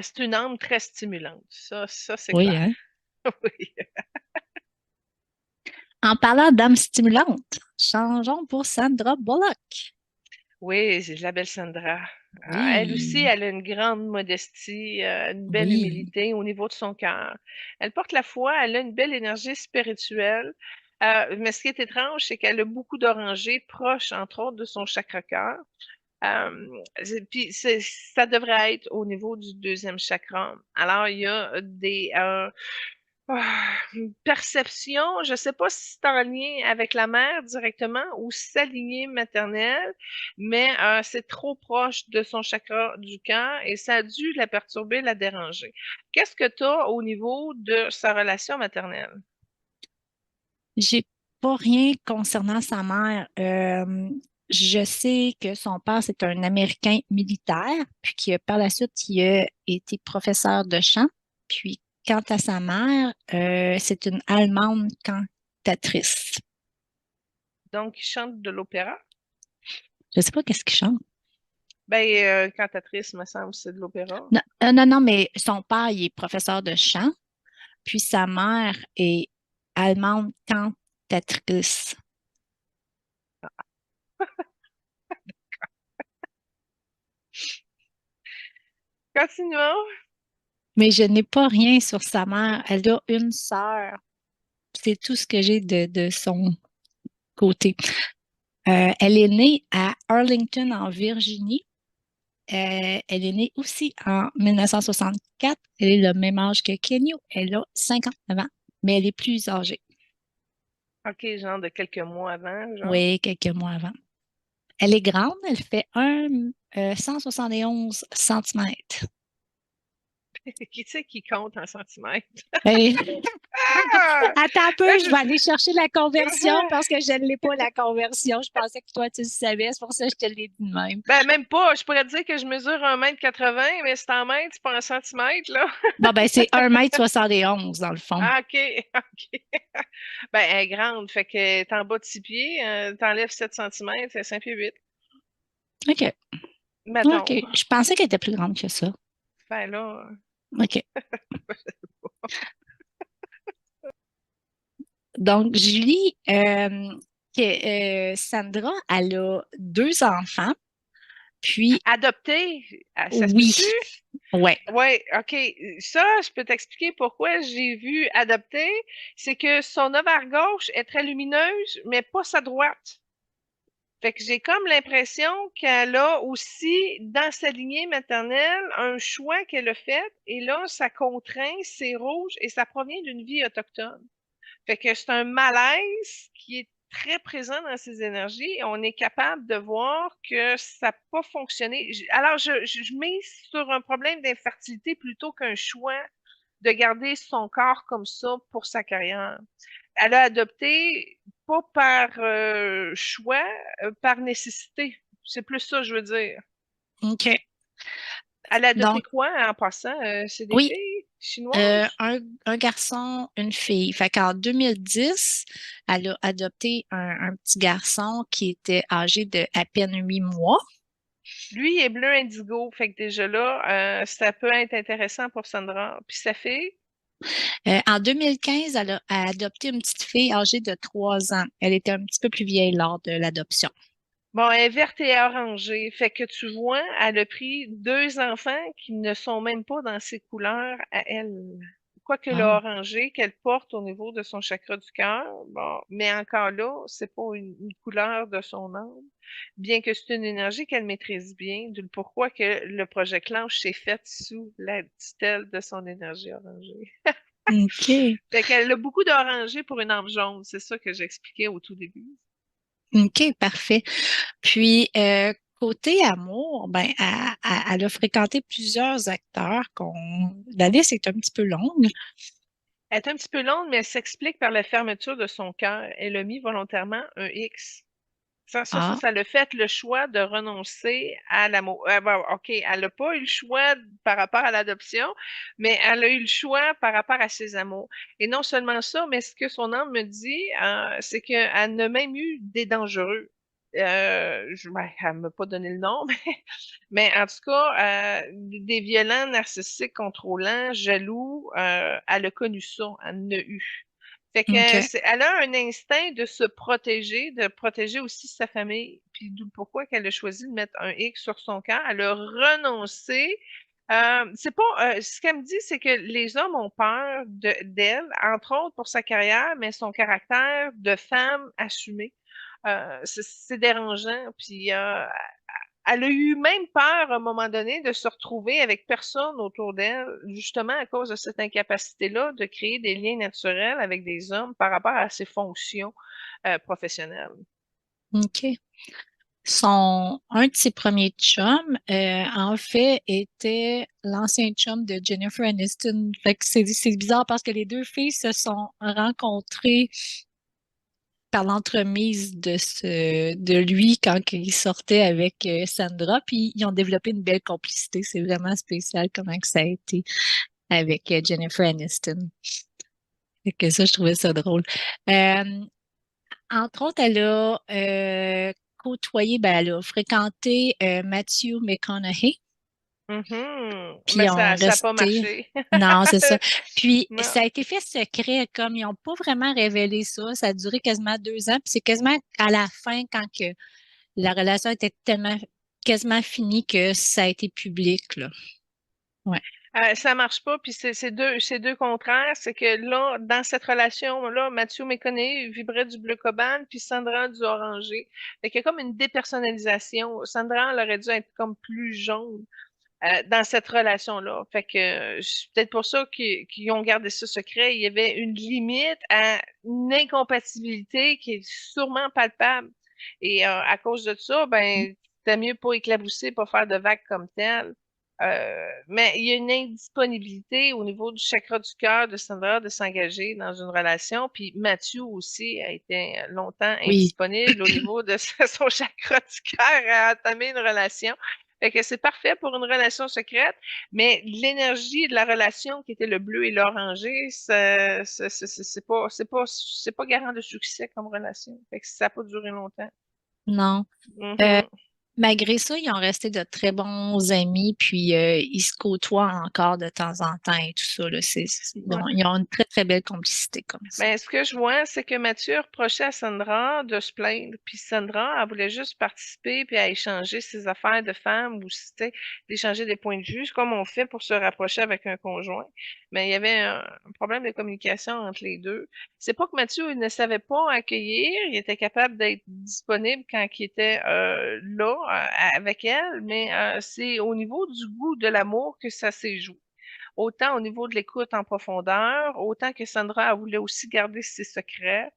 C'est une âme très stimulante. Ça c'est Oui, clair. hein? Oui. En parlant d'âme stimulante, changeons pour Sandra Bullock. Oui, c'est de la belle Sandra. Elle aussi, Oui, elle a une grande modestie, une belle oui. humilité au niveau de son cœur. Elle porte la foi, elle a une belle énergie spirituelle. Mais ce qui est étrange, c'est qu'elle a beaucoup d'orangers proches, entre autres, de son chakra cœur. Puis ça devrait être au niveau du deuxième chakra. Alors, il y a une perception, je ne sais pas si c'est en lien avec la mère directement ou sa lignée maternelle, mais c'est trop proche de son chakra du cœur et ça a dû la perturber, la déranger. Qu'est-ce que tu as au niveau de sa relation maternelle? J'ai pas rien concernant sa mère. Je sais que son père, c'est un Américain militaire, puis que par la suite, il a été professeur de chant. Puis, quant à sa mère, c'est une Allemande cantatrice. Donc, il chante de l'opéra. Je sais pas qu'est-ce qu'il chante. Ben, cantatrice, me semble, c'est de l'opéra. Non, non, mais son père, il est professeur de chant, puis sa mère est allemande cantatrice. Continuons. Mais je n'ai pas rien sur sa mère. Elle a une sœur. C'est tout ce que j'ai de son côté. Elle est née à Arlington, en Virginie. Elle est née aussi en 1964. Elle est le même âge que Kenyo. Elle a 59 ans, mais elle est plus âgée. OK, genre de quelques mois avant, genre. Oui, quelques mois avant. Elle est grande, elle fait 171 centimètres. Qui c'est qui compte en centimètres? Et- Ah! Attends un Là, peu, je vais aller chercher la conversion parce que je ne l'ai pas, la conversion. Je pensais que toi, tu le savais, c'est pour ça que je te l'ai dit de même. Ben, même pas. Je pourrais te dire que je mesure 1,80 m, mais c'est en mètres, c'est pas en centimètres, là. Bon, ben, c'est 1,71 m dans le fond. Ah, OK, OK. Ben, elle est grande, fait que t'es en bas de 6 pieds, t'enlèves 7 centimètres, c'est 5 pieds 8. OK. OK. Mettons. Je pensais qu'elle était plus grande que ça. Ben là, OK. Donc, Julie, Sandra, elle a deux enfants. Puis, adopter, ça se oui, peut-tu? ouais. Oui, OK. Ça, je peux t'expliquer pourquoi j'ai vu adopter. C'est que son ovaire gauche est très lumineuse, mais pas sa droite. Fait que j'ai comme l'impression qu'elle a aussi, dans sa lignée maternelle, un choix qu'elle a fait. Et là, ça contraint, c'est rouge et ça provient d'une vie autochtone. Fait que c'est un malaise qui est très présent dans ses énergies et on est capable de voir que ça n'a pas fonctionné. Alors, je mise sur un problème d'infertilité plutôt qu'un choix de garder son corps comme ça pour sa carrière. Elle a adopté pas par choix, par nécessité. C'est plus ça, je veux dire. OK. Elle a adopté Donc, quoi en passant? C'est des oui, filles chinoises? un garçon, une fille. Fait qu'en 2010, elle a adopté un petit garçon qui était âgé de à peine 8 mois. Lui, il est bleu indigo, fait que déjà là, ça peut être intéressant pour Sandra. Puis sa fille, En 2015, elle a adopté une petite fille âgée de 3 ans. Elle était un petit peu plus vieille lors de l'adoption. bon, elle est verte et orangée. Fait que tu vois, elle a pris deux enfants qui ne sont même pas dans ses couleurs à elle. Quoique le Ah, orangé qu'elle porte au niveau de son chakra du cœur, bon, mais encore là, c'est pas une couleur de son âme, bien que c'est une énergie qu'elle maîtrise bien, d'où le pourquoi que le projet Clanche s'est fait sous la tutelle de son énergie orangée. OK. Fait qu'elle a beaucoup d'orangé pour une âme jaune, c'est ça que j'expliquais au tout début. OK, parfait. Puis, côté amour, ben, elle a fréquenté plusieurs acteurs la liste est un petit peu longue. Elle est un petit peu longue, mais elle s'explique par la fermeture de son cœur. Elle a mis volontairement un X. Ah, Ça l'a fait le choix de renoncer à l'amour. Bon, OK, elle n'a pas eu le choix par rapport à l'adoption, mais elle a eu le choix par rapport à ses amours. Et non seulement ça, mais ce que son âme me dit, c'est qu'elle a même eu des dangereux. Elle ne m'a pas donné le nom, mais en tout cas, des violents, narcissiques, contrôlants, jaloux, elle a connu ça, elle en a eu. Fait que OK. elle a un instinct de se protéger, de protéger aussi sa famille, puis d'où pourquoi qu'elle a choisi de mettre un X sur son camp. Elle a renoncé. C'est pas ce qu'elle me dit, c'est que les hommes ont peur d'elle, entre autres pour sa carrière, mais son caractère de femme assumée. C'est dérangeant. Puis elle a eu même peur à un moment donné de se retrouver avec personne autour d'elle, justement à cause de cette incapacité-là de créer des liens naturels avec des hommes par rapport à ses fonctions professionnelles. OK. Un de ses premiers chums, en fait, était l'ancien chum de Jennifer Aniston. Fait que c'est bizarre parce que les deux filles se sont rencontrées par l'entremise de lui quand il sortait avec Sandra, puis ils ont développé une belle complicité. C'est vraiment spécial comment que ça a été avec Jennifer Aniston. Fait que ça, je trouvais ça drôle. Euh, Entre autres, elle a côtoyé, ben, elle a fréquenté Matthew McConaughey, Mhm. puis Mais ils ont ça n'a pas resté. marché. Non, c'est ça. Puis Non. ça a été fait secret, comme ils n'ont pas vraiment révélé ça. Ça a duré quasiment 2 ans, puis c'est quasiment à la fin, quand que la relation était tellement quasiment finie que ça a été public, là. Ouais. Ça marche pas, puis c'est deux contraires. C'est que là, dans cette relation-là, Mathieu McConaughey vibrait du bleu cobalt, puis Sandra du orangé. Fait qu'il y a comme une dépersonnalisation. Sandra, elle aurait dû être comme plus jaune dans cette relation-là. Fait que c'est peut-être pour ça qu'ils ont gardé ça secret. Il y avait une limite à une incompatibilité qui est sûrement palpable. Et à cause de ça, ben, c'était mieux pas éclabousser, pas faire de vagues comme telles. Mais il y a une indisponibilité au niveau du chakra du cœur de Sandra de s'engager dans une relation. Puis Mathieu aussi a été longtemps Oui. indisponible au niveau de son chakra du cœur à entamer une relation. Fait que c'est parfait pour une relation secrète, mais l'énergie de la relation qui était le bleu et l'orangé, c'est pas garant de succès comme relation. Fait que ça n'a pas duré longtemps. Non. Euh, Mhm. Malgré ça, ils ont resté de très bons amis, puis ils se côtoient encore de temps en temps et tout ça, là. Ouais. Ils ont une très, très belle complicité comme ça. Mais ce que je vois, c'est que Mathieu reprochait à Sandra de se plaindre, puis Sandra, elle voulait juste participer puis à échanger ses affaires de femme ou c'était d'échanger des points de vue, comme on fait pour se rapprocher avec un conjoint. Mais il y avait un problème de communication entre les deux. C'est pas que Mathieu il ne savait pas accueillir, il était capable d'être disponible quand il était là avec elle, mais c'est au niveau du goût de l'amour que ça s'est joué autant au niveau de l'écoute en profondeur, autant que Sandra a voulu aussi garder ses secrets.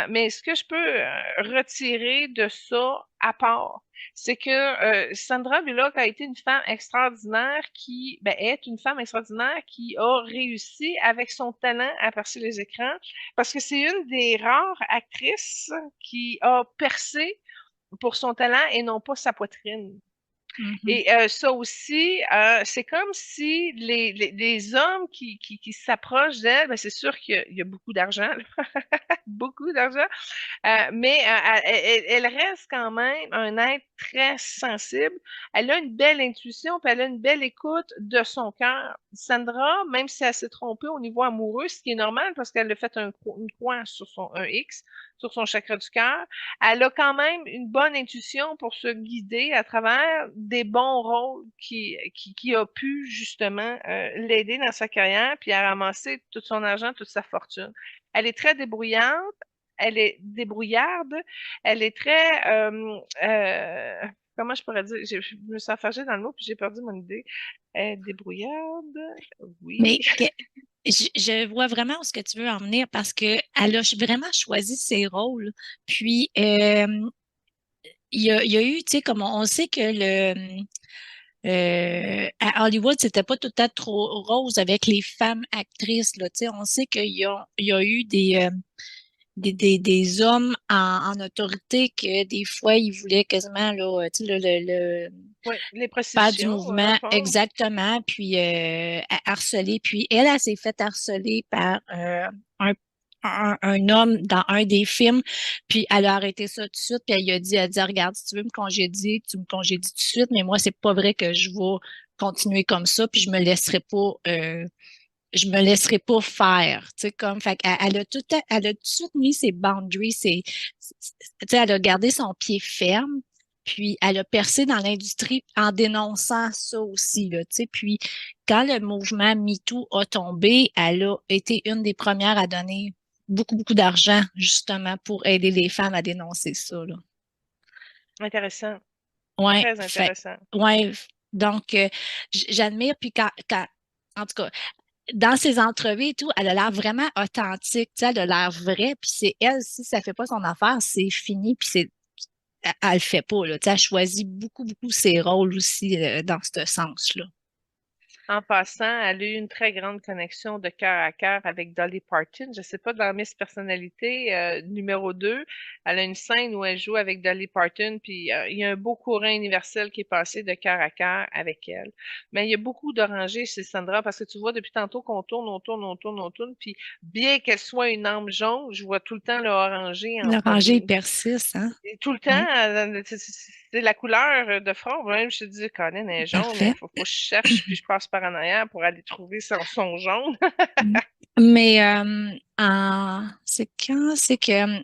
Mais ce que je peux retirer de ça à part, c'est que Sandra Bullock a été une femme extraordinaire qui ben, est une femme extraordinaire qui a réussi avec son talent à percer les écrans parce que c'est une des rares actrices qui a percé pour son talent et non pas sa poitrine. Mhm. Et ça aussi, c'est comme si les hommes qui s'approchent d'elle, ben c'est sûr qu'il y a beaucoup d'argent, là, beaucoup d'argent, mais elle reste quand même un être très sensible. Elle a une belle intuition, puis elle a une belle écoute de son cœur. Sandra, même si elle s'est trompée au niveau amoureux, ce qui est normal parce qu'elle a fait une croix sur un X, sur son chakra du cœur, elle a quand même une bonne intuition pour se guider à travers des bons rôles qui a pu justement l'aider dans sa carrière, puis à ramasser tout son argent, toute sa fortune. Elle est très débrouillante, elle est débrouillarde, elle est très, comment je pourrais dire, je me suis enfargée dans le mot puis j'ai perdu mon idée. Débrouillarde, oui. Mais je vois vraiment où ce que tu veux en venir parce que elle a vraiment choisi ses rôles. Puis, il y a eu, tu sais, comme on sait que à Hollywood, c'était pas tout le temps trop rose avec les femmes actrices, là, tu sais. On sait il y a eu des hommes en autorité que des fois, ils voulaient quasiment, là, tu sais, Oui, les faire du prostitutions, dans le mouvement fond. exactement, puis harceler. Puis elle s'est fait harceler par un, un homme dans un des films, puis elle a arrêté ça tout de suite, puis elle a dit, regarde, si tu veux me congédier, tu me congédies tout de suite, mais moi, c'est pas vrai que je vais continuer comme ça, puis je me laisserai pas faire, tu sais, comme, fait elle a tout de suite mis ses boundaries, tu sais, elle a gardé son pied ferme, puis elle a percé dans l'industrie en dénonçant ça aussi, là, tu sais, puis quand le mouvement MeToo a tombé, elle a été une des premières à donner beaucoup, beaucoup d'argent, justement, pour aider les femmes à dénoncer ça, là. Intéressant, Ouais, très fait, intéressant. ouais, donc, j'admire, puis en tout cas, dans ses entrevues et tout, elle a l'air vraiment authentique, tu sais, elle a l'air vraie, puis c'est elle, si ça fait pas son affaire, c'est fini, puis elle le fait pas, là, tu sais, elle choisit beaucoup, beaucoup ses rôles aussi dans ce sens-là. En passant, elle a eu une très grande connexion de cœur à cœur avec Dolly Parton. Je sais pas, dans Miss Personnalité numéro 2, elle a une scène où elle joue avec Dolly Parton, puis il y a un beau courant universel qui est passé de cœur à cœur avec elle. Mais il y a beaucoup d'orangers chez Sandra, parce que tu vois, depuis tantôt qu'on tourne, on tourne, on tourne, on tourne, puis bien qu'elle soit une âme jaune, je vois tout le temps le orangé en L'oranger, il premier. persiste, hein? Et tout le temps, Oui, c'est la couleur de front. Même, je te dis, Colin est jaune, mais parfait. faut que je cherche, puis je passe par en arrière pour aller trouver son jaune. Mais c'est que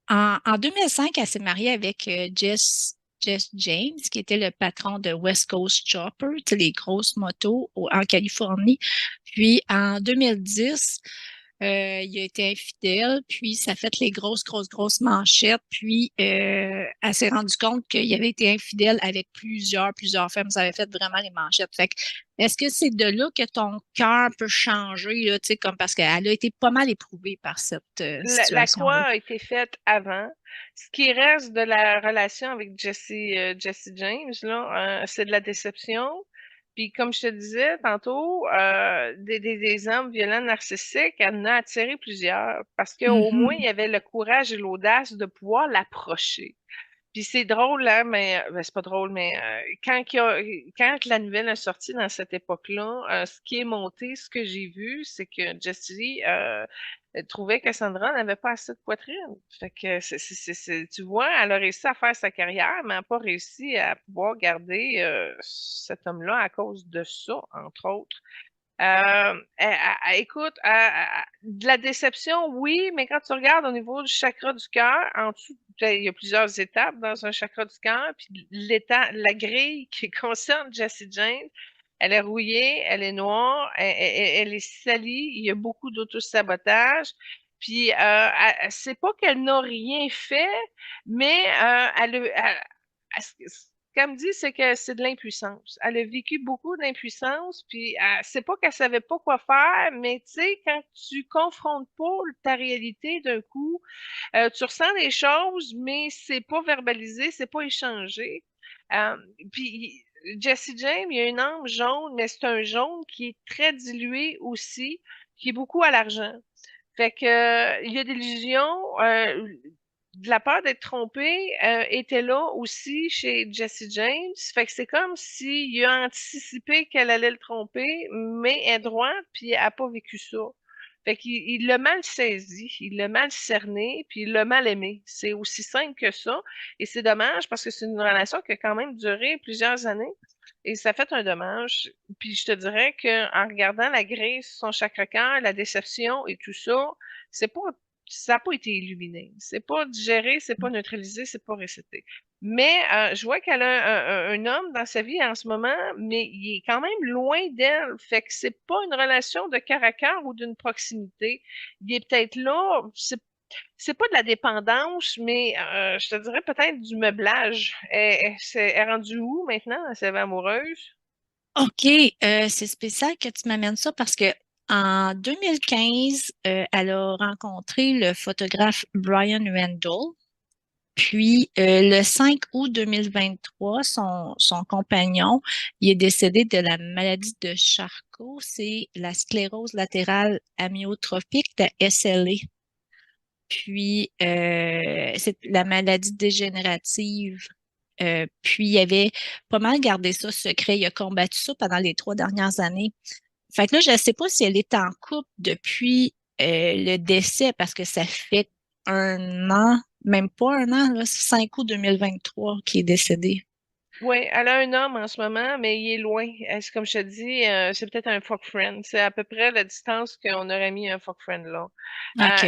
en 2005, elle s'est mariée avec Jess. Jess James, qui était le patron de West Coast Chopper, tu sais, les grosses motos en Californie. Puis en 2010, il a été infidèle, puis ça a fait les grosses, grosses, grosses manchettes, puis elle s'est rendue compte qu'il avait été infidèle avec plusieurs femmes. Ça avait fait vraiment les manchettes. Fait que, est-ce que c'est de là que ton cœur peut changer, là, tu sais, comme parce qu'elle a été pas mal éprouvée par cette La croix situation-là? a été faite avant. Ce qui reste de la relation avec Jesse James, là, c'est de la déception. Puis comme je te disais tantôt, des hommes violents narcissiques, elle en a attiré plusieurs parce qu'au moins, il Mhm. y avait le courage et l'audace de pouvoir l'approcher. Puis c'est drôle, hein, mais ben, c'est pas drôle, mais quand la nouvelle est sortie dans cette époque-là, ce qui est monté, ce que j'ai vu, c'est que Jessie trouvait que Sandra n'avait pas assez de poitrine. Fait que tu vois, elle a réussi à faire sa carrière, mais elle n'a pas réussi à pouvoir garder cet homme-là à cause de ça, entre autres. Écoute, de la déception, oui, mais quand tu regardes au niveau du chakra du cœur, en dessous, il y a plusieurs étapes dans un chakra du cœur, puis la grille qui concerne Jessie Jane, elle est rouillée, elle est noire, elle est salie, il y a beaucoup d'autosabotage. Puis, c'est pas qu'elle n'a rien fait, mais ce qu'elle me dit, c'est que c'est de l'impuissance. Elle a vécu beaucoup d'impuissance, puis c'est pas qu'elle savait pas quoi faire, mais tu sais, quand tu confrontes pas ta réalité d'un coup, tu ressens des choses, mais c'est pas verbalisé, c'est pas échangé. Euh, puis Jesse James, il y a une âme jaune, mais c'est un jaune qui est très dilué aussi, qui est beaucoup à l'argent. Fait que il y a des illusions. De la peur d'être trompé était là aussi chez Jesse James. Fait que c'est comme s'il a anticipé qu'elle allait le tromper, mais elle est droite, puis elle n'a pas vécu ça. Fait qu'il l'a mal saisi, il l'a mal cerné, puis il l'a mal aimé. C'est aussi simple que ça. Et c'est dommage parce que c'est une relation qui a quand même duré plusieurs années. Et ça fait un dommage. Puis je te dirais qu'en regardant la grille sur son chakra-cœur, la déception et tout ça, c'est pas, ça n'a pas été illuminé. C'est pas digéré, c'est pas neutralisé, c'est pas récité. Mais je vois qu'elle a un homme dans sa vie en ce moment, mais il est quand même loin d'elle. Fait que c'est pas une relation de cœur à cœur ou d'une proximité. Il est peut-être là, c'est pas de la dépendance, mais je te dirais peut-être du meublage. Elle est rendue où maintenant, elle amoureuse? OK, c'est spécial que tu m'amènes ça parce que en 2015, elle a rencontré le photographe Brian Randall. Puis le 5 août 2023, son compagnon, il est décédé de la maladie de Charcot, c'est la sclérose latérale amyotrophique, la SLA. Puis c'est la maladie dégénérative. Puis il avait pas mal gardé ça secret. Il a combattu ça pendant les 3 dernières années. Fait que là, je ne sais pas si elle est en couple depuis le décès, parce que ça fait 1 an, même pas 1 an, là, c'est 5 août 2023 qui est décédé. Oui, elle a un homme en ce moment, mais il est loin. C'est comme je te dis, c'est peut-être un fuck friend. C'est à peu près la distance qu'on aurait mis un fuck friend là. OK,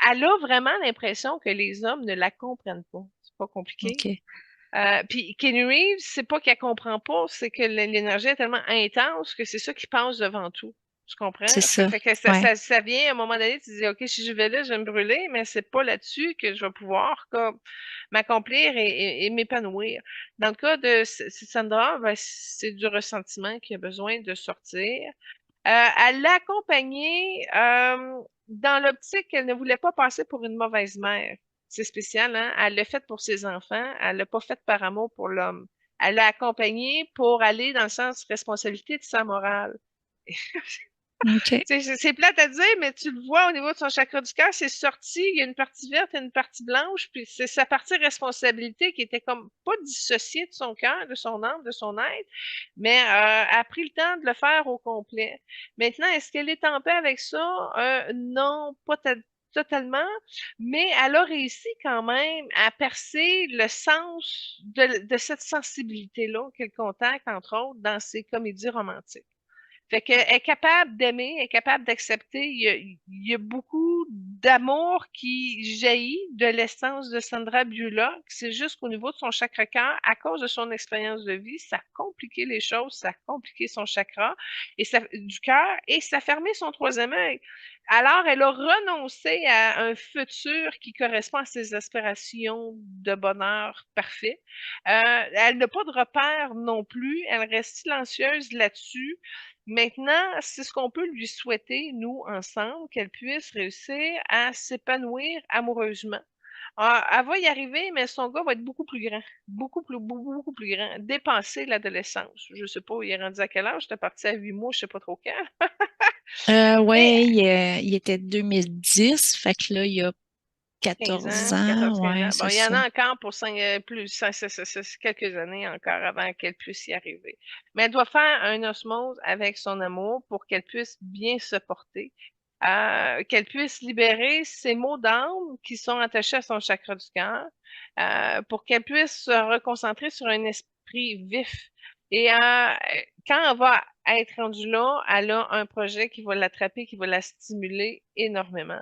Elle a vraiment l'impression que les hommes ne la comprennent pas. C'est pas compliqué. OK. Puis Kenny Reeves, c'est pas qu'elle comprend pas, c'est que l'énergie est tellement intense que c'est ça qui passe devant tout. Tu comprends? C'est ça. Fait que Ouais. ça vient à un moment donné, tu dis, OK, si je vais là, je vais me brûler, mais c'est pas là-dessus que je vais pouvoir comme m'accomplir et m'épanouir. Dans le cas de Sandra, ben, c'est du ressentiment qui a besoin de sortir. Elle l'a accompagnée dans l'optique qu'elle ne voulait pas passer pour une mauvaise mère. C'est spécial, hein? Elle l'a fait pour ses enfants, elle l'a pas fait par amour pour l'homme. Elle l'a accompagnée pour aller dans le sens responsabilité de sa morale. OK. C'est plate à dire, mais tu le vois au niveau de son chakra du cœur, c'est sorti, il y a une partie verte et une partie blanche, puis c'est sa partie responsabilité qui était comme pas dissociée de son cœur, de son âme, de son être, mais elle a pris le temps de le faire au complet. Maintenant, est-ce qu'elle est en paix avec ça? Non, pas totalement, mais elle a réussi quand même à percer le sens de cette sensibilité-là qu'elle contacte, entre autres, dans ses comédies romantiques. Fait qu'elle est capable d'aimer, elle est capable d'accepter. Il y a beaucoup d'amour qui jaillit de l'essence de Sandra Bullock. C'est juste qu'au niveau de son chakra cœur, à cause de son expérience de vie, ça a compliqué les choses, ça a compliqué son chakra et ça, du cœur et ça a fermé son troisième œil. Alors, elle a renoncé à un futur qui correspond à ses aspirations de bonheur parfait. Elle n'a pas de repère non plus. Elle reste silencieuse là-dessus. Maintenant, c'est ce qu'on peut lui souhaiter, nous, ensemble, qu'elle puisse réussir à s'épanouir amoureusement. Elle va y arriver, mais son gars va être beaucoup plus grand. Beaucoup plus grand. Dépasser l'adolescence. Je sais pas, il est rendu à quel âge? J'étais parti à 8 mois, je sais pas trop quand. Mais Ouais, il était 2010, fait que là, il y a 15 14 ans, 14, ans, 15 ouais, ans. Bon, c'est il y en ça. a encore pour plus, quelques années encore avant qu'elle puisse y arriver. Mais elle doit faire un osmose avec son amour pour qu'elle puisse bien se porter, qu'elle puisse libérer ses maux d'âme qui sont attachés à son chakra du cœur, pour qu'elle puisse se reconcentrer sur un esprit vif. Et quand elle va être rendue là, elle a un projet qui va l'attraper, qui va la stimuler énormément.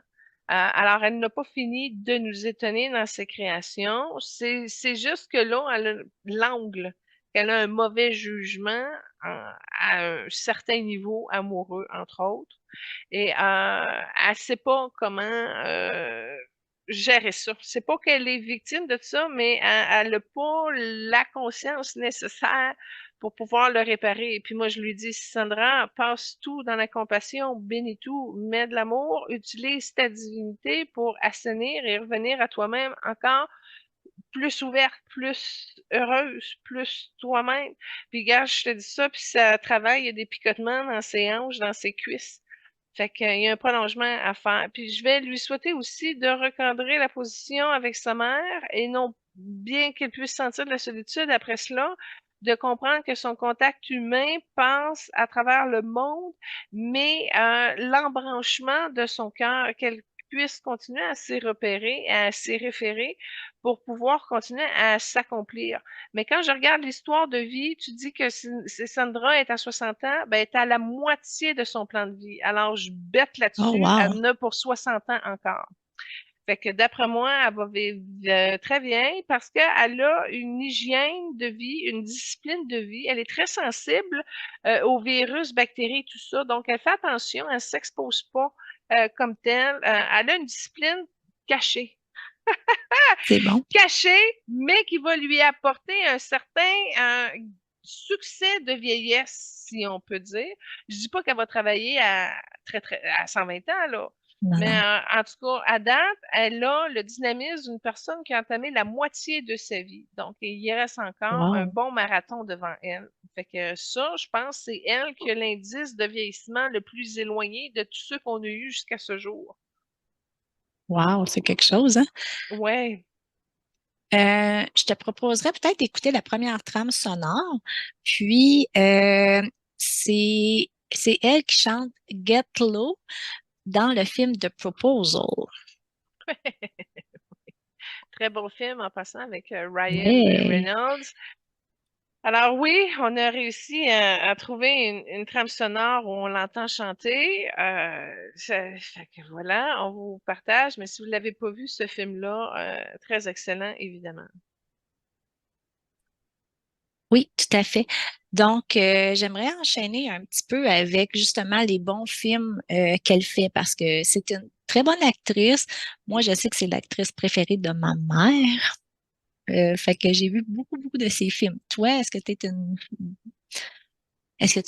Alors, elle n'a pas fini de nous étonner dans ses créations. C'est juste que là, elle a l'angle, qu'elle a un mauvais jugement à un certain niveau amoureux, entre autres. Et elle ne sait pas comment gérer ça. C'est pas qu'elle est victime de ça, mais elle n'a pas la conscience nécessaire pour pouvoir le réparer. Et puis moi, je lui dis, Sandra, passe tout dans la compassion, bénis tout, mets de l'amour, utilise ta divinité pour assainir et revenir à toi-même encore plus ouverte, plus heureuse, plus toi-même. Puis gars, je te dis ça, puis ça travaille, il y a des picotements dans ses hanches, dans ses cuisses. Fait qu'il y a un prolongement à faire. Puis je vais lui souhaiter aussi de recadrer la position avec sa mère et non bien qu'elle puisse sentir de la solitude après cela, de comprendre que son contact humain passe à travers le monde, mais l'embranchement de son cœur, qu'elle puisse continuer à s'y repérer, à s'y référer pour pouvoir continuer à s'accomplir. Mais quand je regarde l'histoire de vie, tu dis que si Sandra est à 60 ans, ben, elle est à la moitié de son plan de vie. Alors, je bête Oh, là-dessus, elle wow. en a pour 60 ans encore. Fait que d'après moi, elle va vivre très bien parce qu'elle a une hygiène de vie, une discipline de vie. Elle est très sensible aux virus, bactéries, tout ça. Donc, elle fait attention, elle ne s'expose pas comme telle. Elle a une discipline cachée C'est bon. caché, mais qui va lui apporter un certain succès de vieillesse, si on peut dire. Je dis pas qu'elle va travailler à 120 ans, là. Non, Mais non. en tout cas, à date, elle a le dynamisme d'une personne qui a entamé la moitié de sa vie. Donc, il y reste encore un Wow. bon marathon devant elle. Fait que ça, je pense, c'est elle qui a l'indice de vieillissement le plus éloigné de tous ceux qu'on a eus jusqu'à ce jour. Wow, c'est quelque chose, hein? Ouais. Je te proposerais peut-être d'écouter la première trame sonore, puis c'est elle qui chante Get Low dans le film The Proposal. Très bon film en passant avec Ryan Ouais. Reynolds. Alors oui, on a réussi à trouver une trame sonore où on l'entend chanter. Fait que voilà, on vous partage. Mais si vous ne l'avez pas vu, ce film-là, très excellent, évidemment. Oui, tout à fait. Donc, j'aimerais enchaîner un petit peu avec justement les bons films qu'elle fait parce que c'est une très bonne actrice. Moi, je sais que c'est l'actrice préférée de ma mère. Fait que j'ai vu beaucoup, beaucoup de ses films. Toi, est-ce que tu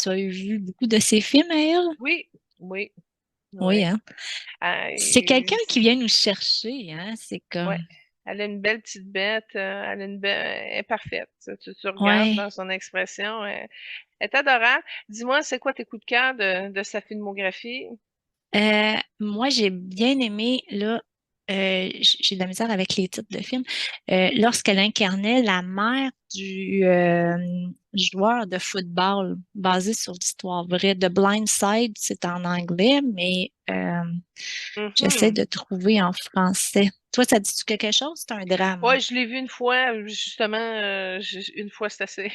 as vu beaucoup de ses films à elle? Oui, oui, Oui, oui. hein? C'est quelqu'un qui vient nous chercher, hein? C'est Ouais. comme, Elle a une belle petite bête. Elle est parfaite. Tu regardes ouais. dans son expression. Elle est adorable. Dis-moi, c'est quoi tes coups de cœur de sa filmographie? Moi, j'ai bien aimé, là, j'ai de la misère avec les titres de films, lorsqu'elle incarnait la mère du joueur de football basé sur l'histoire vraie. The Blind Side, c'est en anglais, mais j'essaie Mhm. de trouver en français. Toi, ça dit quelque chose? C'est un drame. Ouais, je l'ai vu une fois, justement, une fois, c'est assez.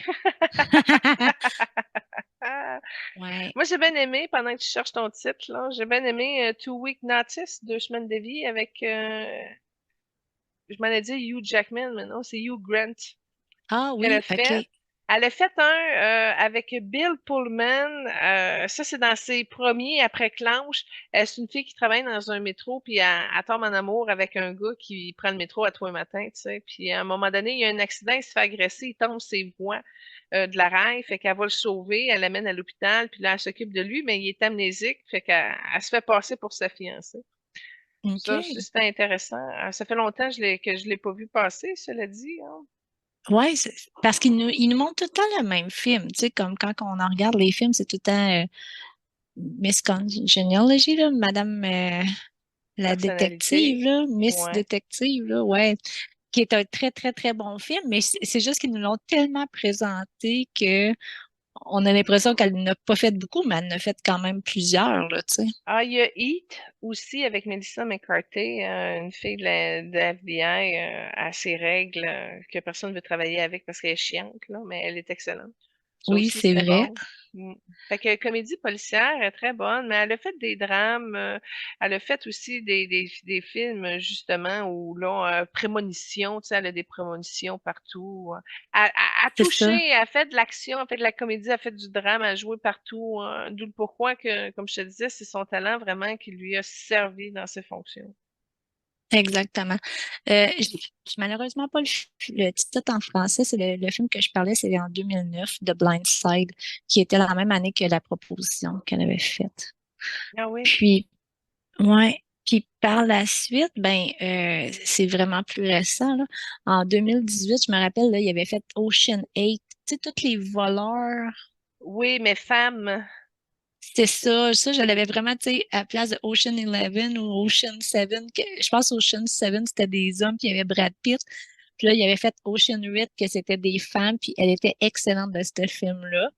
Ah. Ouais. Moi, j'ai bien aimé, pendant que tu cherches ton titre, là, j'ai bien aimé Two Week Notice, 2 semaines de vie avec, je m'en ai dit Hugh Jackman, mais non, c'est Hugh Grant Ah qu'elle a oui, fait. OK. Elle a fait un avec Bill Pullman. Ça, c'est dans ses premiers après Clanche. C'est une fille qui travaille dans un métro, puis elle tombe en amour avec un gars qui prend le métro à tous les matins, tu sais. Puis à un moment donné, il y a un accident, il se fait agresser, il tombe ses voies de la rail, fait qu'elle va le sauver, elle l'amène à l'hôpital, puis là, elle s'occupe de lui, mais il est amnésique, fait qu'elle se fait passer pour sa fiancée. Ça aussi, OK. c'était intéressant. Ça fait longtemps que je l'ai pas vu passer, cela dit, hein. Ouais, parce qu'il nous montre tout le temps le même film. Tu sais, comme quand on en regarde les films, c'est tout le temps Miss Congeniality, là, Madame la Personnalité. détective, là, Miss Ouais. Détective, là, ouais, qui est un très, très, très bon film, mais c'est juste qu'ils nous l'ont tellement présenté que on a l'impression qu'elle n'a pas fait beaucoup, mais elle en a fait quand même plusieurs, là, tu sais. Ah, il y a Heat aussi avec Melissa McCarthy, une fille de la FBI à ses règles, que personne ne veut travailler avec parce qu'elle est chiante, là, mais elle est excellente. Ça Oui, aussi, c'est c'était vrai. bon. Mm. Fait que comédie policière est très bonne, mais elle a fait des drames, elle a fait aussi des films justement où là, prémonition, tu sais, elle a des prémonitions partout. Elle a C'est touché, ça. elle fait de l'action, elle fait de la comédie, elle fait du drame, elle a joué partout. D'où le pourquoi que, comme je te disais, c'est son talent vraiment qui lui a servi dans ses fonctions. Exactement. J'ai malheureusement pas le titre en français. C'est le film que je parlais, c'est en 2009, The Blind Side, qui était la même année que la proposition qu'elle avait faite. Ah oui. Puis, ouais. Puis par la suite, ben, c'est vraiment plus récent, là. En 2018, je me rappelle, là, il avait fait Ocean 8. Tu sais, tous les voleurs. Oui, mais femme. C'est ça. Ça, je l'avais vraiment, tu sais, à la place de Ocean 11 ou Ocean 7. Je pense Ocean 7, c'était des hommes, puis il y avait Brad Pitt. Puis là, il avait fait Ocean 8, que c'était des femmes, puis elle était excellente de ce film-là.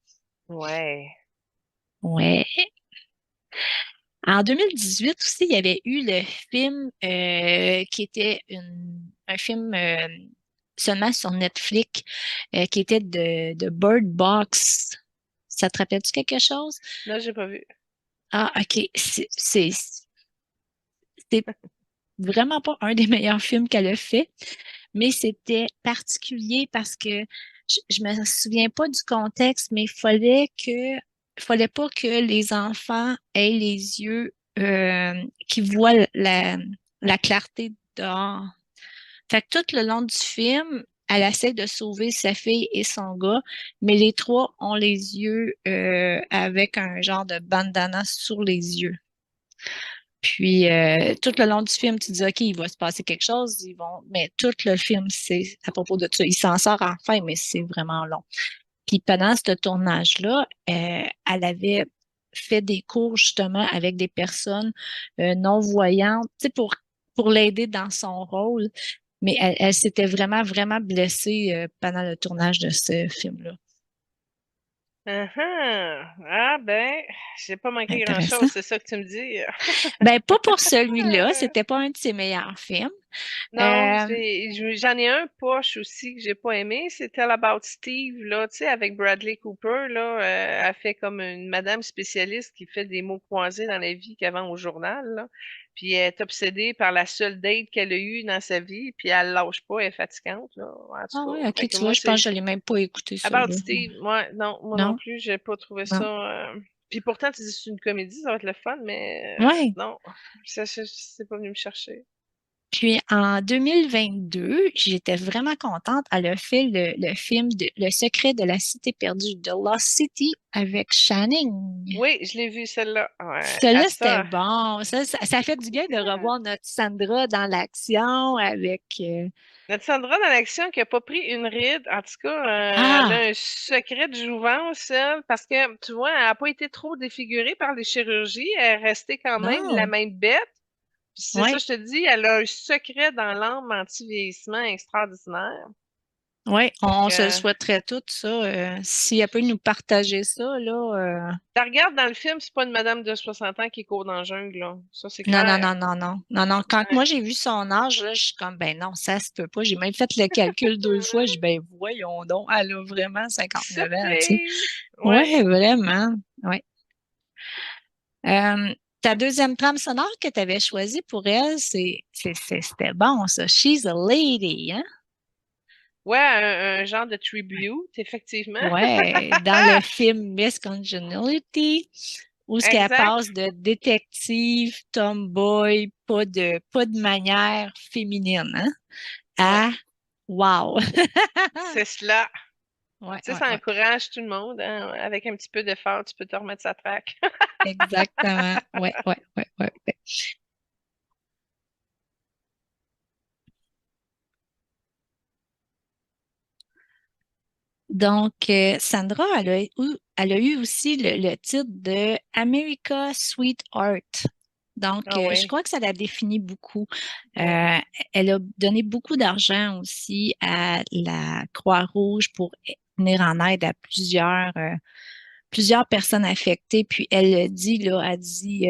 Ouais. Ouais. En 2018 aussi, il y avait eu le film qui était un film seulement sur Netflix, qui était de Bird Box. Ça te rappelle-tu quelque chose? Là, j'ai pas vu. Ah, OK. C'est vraiment pas un des meilleurs films qu'elle a fait, mais c'était particulier parce que je me souviens pas du contexte, mais fallait pas que les enfants aient les yeux qui voient la clarté dehors. Fait que tout le long du film, elle essaie de sauver sa fille et son gars, mais les trois ont les yeux avec un genre de bandana sur les yeux. Puis tout le long du film, tu dis OK, il va se passer quelque chose, ils vont, mais tout le film, c'est à propos de ça. Il s'en sort enfin, mais c'est vraiment long. Puis pendant ce tournage-là, elle avait fait des cours justement avec des personnes non-voyantes, tu sais, pour l'aider dans son rôle. Mais elle s'était vraiment, vraiment blessée pendant le tournage de ce film-là. Ah ben, j'ai pas manqué Intéressant. grand-chose, c'est ça que tu me dis. Ben, pas pour celui-là, c'était pas un de ses meilleurs films. Non, Euh, j'en ai un poche aussi que j'ai pas aimé, c'est Tell About Steve, là, tu sais, avec Bradley Cooper, là, elle fait comme une madame spécialiste qui fait des mots croisés dans la vie qu'elle vend au journal, là. Puis elle est obsédée par la seule date qu'elle a eue dans sa vie, puis elle lâche pas, elle est fatigante, là. En Ah tout ouais, cas, fait ok, que tu vois, moi, je pense c'est que je l'ai même pas écouté, About celui-là. Steve, non, moi non Non, plus, j'ai pas trouvé ça. non. Puis pourtant, tu dis que c'est une comédie, ça va être le fun, mais Ouais. non, c'est pas venu me chercher. Puis en 2022, j'étais vraiment contente. Elle a fait le film Le secret de la cité perdue, de Lost City avec Channing. Oui, je l'ai vu celle-là. Ouais, à Celui-là, c'était ça. bon. Ça fait du bien de revoir notre Sandra dans l'action avec... Notre Sandra dans l'action qui a pas pris une ride, en tout cas, elle Ah, a un secret de jouvence, elle, parce que, tu vois, elle a pas été trop défigurée par les chirurgies, elle est restée quand même la non. même bête. Puis c'est ça, Ouais. je te dis, elle a un secret dans l'âme anti-vieillissement extraordinaire. Oui, Fait on que, se le souhaiterait tout ça. Si elle peut nous partager ça, là. tu regardes dans le film, c'est pas une madame de 60 ans qui court dans la jungle, là. Ça, c'est Non, non, clair. non, non, non. Non, non. Quand Ouais. moi j'ai vu son âge, là, je suis comme ben non, ça se peut pas. J'ai même fait le calcul 2 fois. Je dis ben voyons donc, elle a vraiment 59 ans, tu sais. Surprise! Ouais. Ouais, vraiment. Ouais. Ta deuxième trame sonore que tu avais choisie pour elle, c'était bon, ça. She's a lady, hein? Ouais, un genre de tribute, effectivement. Ouais, dans le film Miss Congeniality, où ce qu'elle Exact. passe de détective, tomboy, pas de manière féminine, hein? Ouais, À wow! c'est cela. Ouais, Tu sais, ouais, ça ouais. encourage tout le monde, hein. Avec un petit peu d'effort, tu peux te remettre sa traque. Exactement. Ouais, ouais, ouais, ouais, ouais. Donc, Sandra, elle a eu aussi le titre de America Sweetheart. Donc, Ah je oui, crois que ça la définit beaucoup. ouais. Euh, Elle a donné beaucoup d'argent aussi à la Croix-Rouge pour venir en aide à plusieurs personnes affectées. Puis elle le dit, là, elle dit,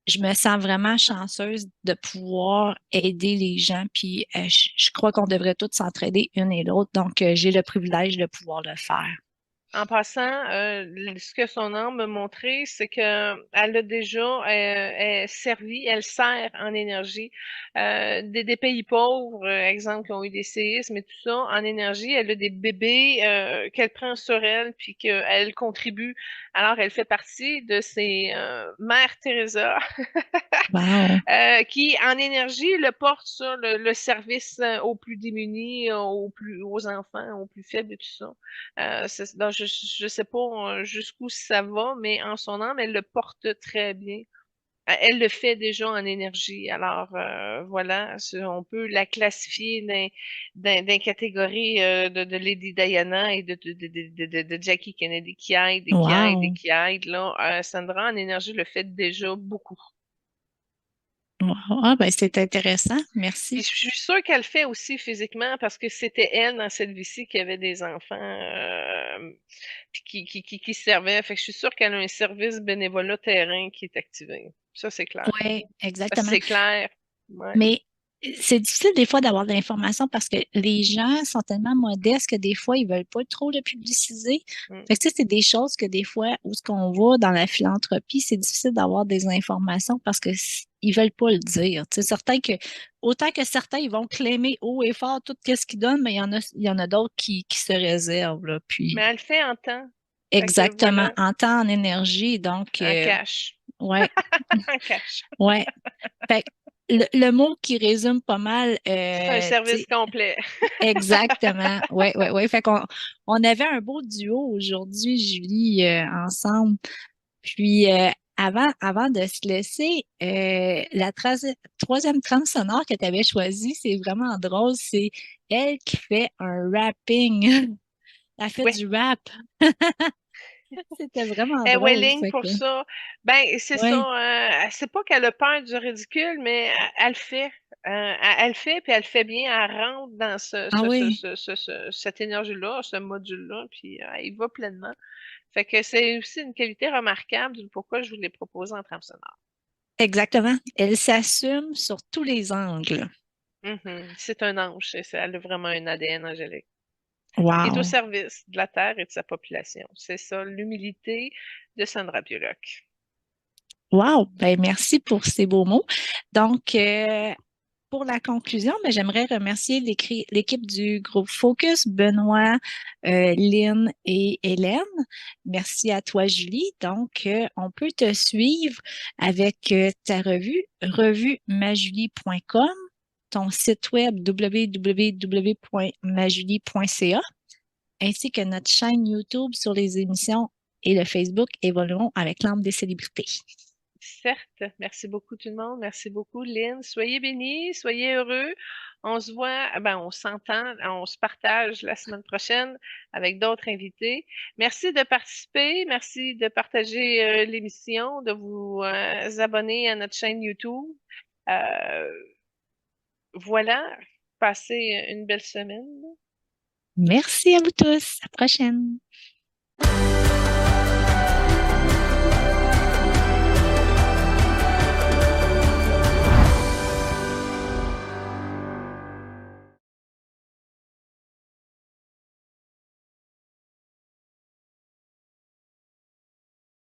je me sens vraiment chanceuse de pouvoir aider les gens. Puis je crois qu'on devrait tous s'entraider une et l'autre. Donc, j'ai le privilège de pouvoir le faire. En passant, ce que son âme m'a montré, c'est que elle a déjà servi, elle sert en énergie des pays pauvres, exemple, qui ont eu des séismes et tout ça, en énergie. Elle a des bébés qu'elle prend sur elle, puis qu'elle contribue. Alors, elle fait partie de ces Mères Teresa Wow. qui, en énergie, le porte sur le service aux plus démunis, aux enfants, aux plus faibles et tout ça. Donc, je sais pas jusqu'où ça va, mais en son âme, elle le porte très bien. Elle le fait déjà en énergie. Alors, voilà, on peut la classifier dans catégorie de Lady Diana et de Jackie Kennedy qui aide et qui aide et Wow. qui aide. Là, Sandra en énergie le fait déjà beaucoup. Wow. Ah, ben, c'est intéressant. Puis Merci. je suis sûre qu'elle le fait aussi physiquement parce que c'était elle dans cette vie-ci qui avait des enfants puis qui servait. Fait que je suis sûre qu'elle a un service bénévolat terrain qui est activé. Ça, c'est clair. Oui, Parce que exactement. c'est clair. Ouais. Mais c'est difficile des fois d'avoir de l'information parce que les gens sont tellement modestes que des fois, ils veulent pas trop le publiciser. Mm. Fait que, tu sais, c'est des choses que des fois, où ce qu'on va dans la philanthropie, c'est difficile d'avoir des informations parce que ils veulent pas le dire. Tu sais, autant que certains, ils vont claimer haut et fort tout ce qu'ils donnent, mais il y en a d'autres qui se réservent, là. Mais Puis, elle le fait en temps. Fait que exactement, voilà, en temps, en énergie. Donc, en cash. ouais, En cash. ouais. Fait que le mot qui résume pas mal, C'est un tu service sais, complet. exactement. Ouais, ouais, ouais. Fait qu'on avait un beau duo aujourd'hui, Julie, ensemble. Puis avant de se laisser, troisième trame sonore que tu avais choisie, c'est vraiment drôle. C'est elle qui fait un rapping. Elle fait Oui. du rap. C'était vraiment Elle est drôle. willing Fait pour que, ça. Ben, c'est ça. ouais. C'est pas qu'elle a peur du ridicule, mais elle le fait. Elle le fait, puis elle le fait bien. Elle rentre dans Ah oui. cette énergie-là, ce module-là, puis elle y va pleinement. Fait que c'est aussi une qualité remarquable du pourquoi je vous l'ai proposé en trame sonore. Exactement. Elle s'assume sur tous les angles. Mhm. C'est un ange. Elle a vraiment un ADN angélique. Qui est au Wow. service de la Terre et de sa population. C'est ça, l'humilité de Sandra Bullock. Wow, ben merci pour ces beaux mots. Donc, pour la conclusion, ben, j'aimerais remercier l'équipe du groupe Focus, Benoît, Lynn et Hélène. Merci à toi, Julie. Donc, on peut te suivre avec ta revuemajulie.com, ton site web www.majulie.ca, ainsi que notre chaîne YouTube sur les émissions et le Facebook Évoluons avec l'âme des célébrités. Certes, merci beaucoup tout le monde. Merci beaucoup, Lynn. Soyez bénis, soyez heureux. On se voit, ben, on s'entend, on se partage la semaine prochaine avec d'autres invités. Merci de participer, merci de partager l'émission, de vous abonner à notre chaîne YouTube. Euh, voilà, passez une belle semaine. Merci à vous tous. À la prochaine.